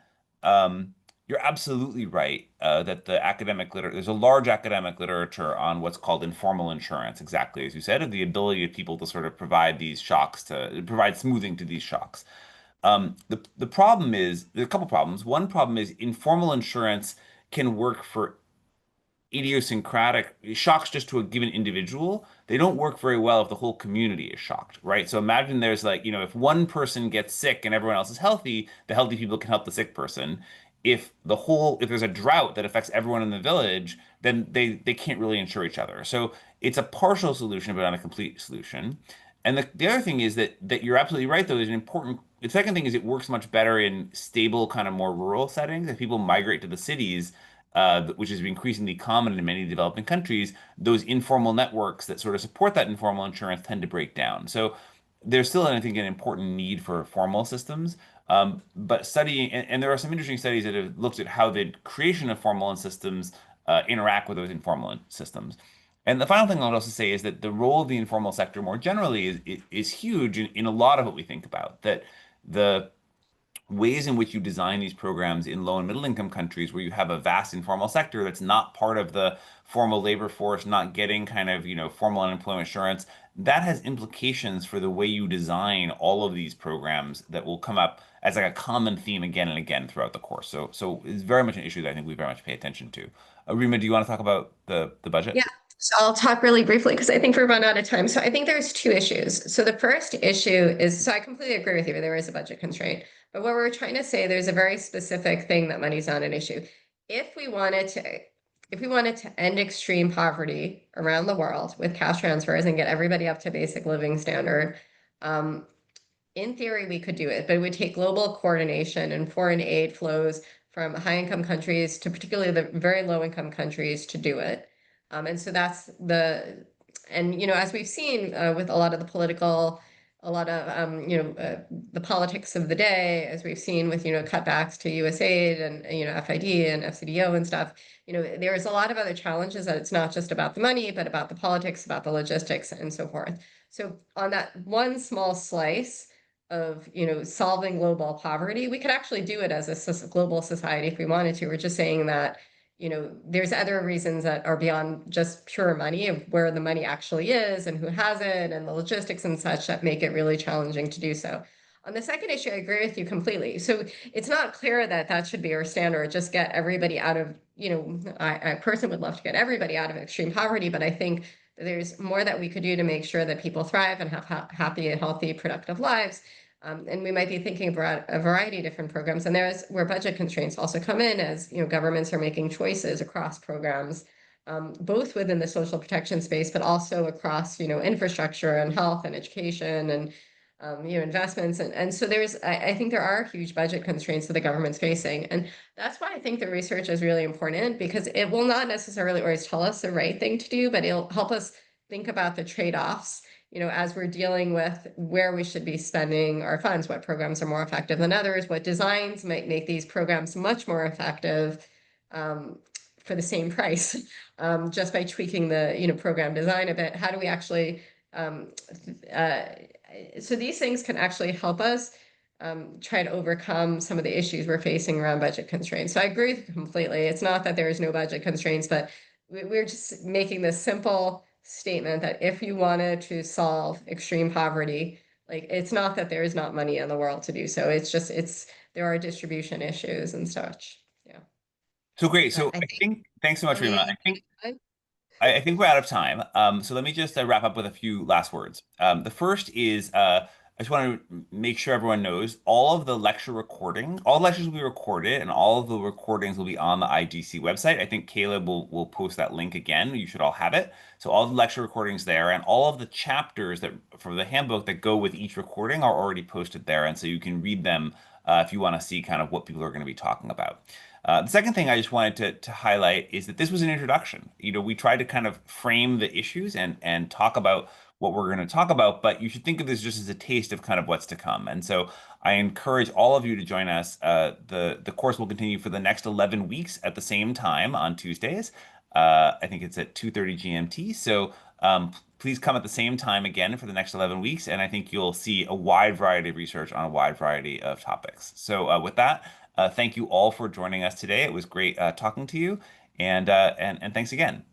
Speaker 1: you're absolutely right that there's a large academic literature on what's called informal insurance, exactly as you said, of the ability of people to sort of provide these shocks, to provide smoothing to these shocks. The problem is, there's a couple problems. One problem is informal insurance can work for idiosyncratic shocks just to a given individual. They don't work very well if the whole community is shocked, right? So imagine there's like, if one person gets sick and everyone else is healthy, the healthy people can help the sick person. If there's a drought that affects everyone in the village, then they can't really insure each other. So it's a partial solution, but not a complete solution. And the other thing is that you're absolutely right, though, is an important. The second thing is it works much better in stable, kind of more rural settings. If people migrate to the cities, which is increasingly common in many developing countries, those informal networks that sort of support that informal insurance tend to break down. So there's still, I think, an important need for formal systems. But studying, and there are some interesting studies that have looked at how the creation of formal systems interact with those informal systems. And the final thing I'll also say is that the role of the informal sector more generally is huge in a lot of what we think about. That the ways in which you design these programs in low and middle income countries where you have a vast informal sector that's not part of the formal labor force, not getting kind of, formal unemployment insurance, that has implications for the way you design all of these programs that will come up as like a common theme again and again throughout the course. So it's very much an issue that I think we very much pay attention to. Rima, do you want to talk about the budget?
Speaker 2: Yeah. So I'll talk really briefly because I think we're run out of time. So I think there's two issues. So the first issue is, so I completely agree with you, there is a budget constraint. But what we're trying to say, there's a very specific thing that money's not an issue. If we wanted to end extreme poverty around the world with cash transfers and get everybody up to basic living standard, in theory, we could do it, but it would take global coordination and foreign aid flows from high-income countries to particularly the very low-income countries to do it. And so as we've seen with a lot of the the politics of the day, as we've seen with, cutbacks to USAID and, FID and FCDO and stuff, there's a lot of other challenges that it's not just about the money, but about the politics, about the logistics and so forth. So on that one small slice of, solving global poverty, we could actually do it as a global society if we wanted to. We're just saying that there's other reasons that are beyond just pure money of where the money actually is and who has it and the logistics and such that make it really challenging to do so. On the second issue, I agree with you completely. So it's not clear that that should be our standard, just get everybody out of, I personally would love to get everybody out of extreme poverty, but I think there's more that we could do to make sure that people thrive and have happy and healthy, productive lives. And we might be thinking about a variety of different programs. And there's where budget constraints also come in as, governments are making choices across programs, both within the social protection space, but also across, infrastructure and health and education and, investments. And so I think there are huge budget constraints that the government's facing. And that's why I think the research is really important, because it will not necessarily always tell us the right thing to do, but it'll help us think about the trade-offs, as we're dealing with where we should be spending our funds, what programs are more effective than others, what designs might make these programs much more effective, for the same price, just by tweaking the, program design a bit. How do we actually, so these things can actually help us try to overcome some of the issues we're facing around budget constraints. So I agree with you completely. It's not that there is no budget constraints, but we're just making this simple statement that if you wanted to solve extreme poverty, like, it's not that there is not money in the world to do so. It's just, there are distribution issues and such. Yeah.
Speaker 1: So great. So
Speaker 2: I
Speaker 1: I think, thanks so much,
Speaker 2: think-
Speaker 1: Rima. I think we're out of time. So let me just wrap up with a few last words. The first is I just want to make sure everyone knows all of the lecture recording, all lectures will be recorded, and all of the recordings will be on the IGC website. I think Caleb will post that link again. You should all have it. So all the lecture recordings there, and all of the chapters that from the handbook that go with each recording are already posted there, and so you can read them if you want to see kind of what people are going to be talking about. The second thing I just wanted to highlight is that this was an introduction. We tried to kind of frame the issues and talk about what we're going to talk about, but you should think of this just as a taste of kind of what's to come. And so I encourage all of you to join us. The course will continue for the next 11 weeks at the same time on Tuesdays. I think it's at 2:30 GMT. So please come at the same time again for the next 11 weeks, and I think you'll see a wide variety of research on a wide variety of topics. So with that, thank you all for joining us today. It was great talking to you, and thanks again.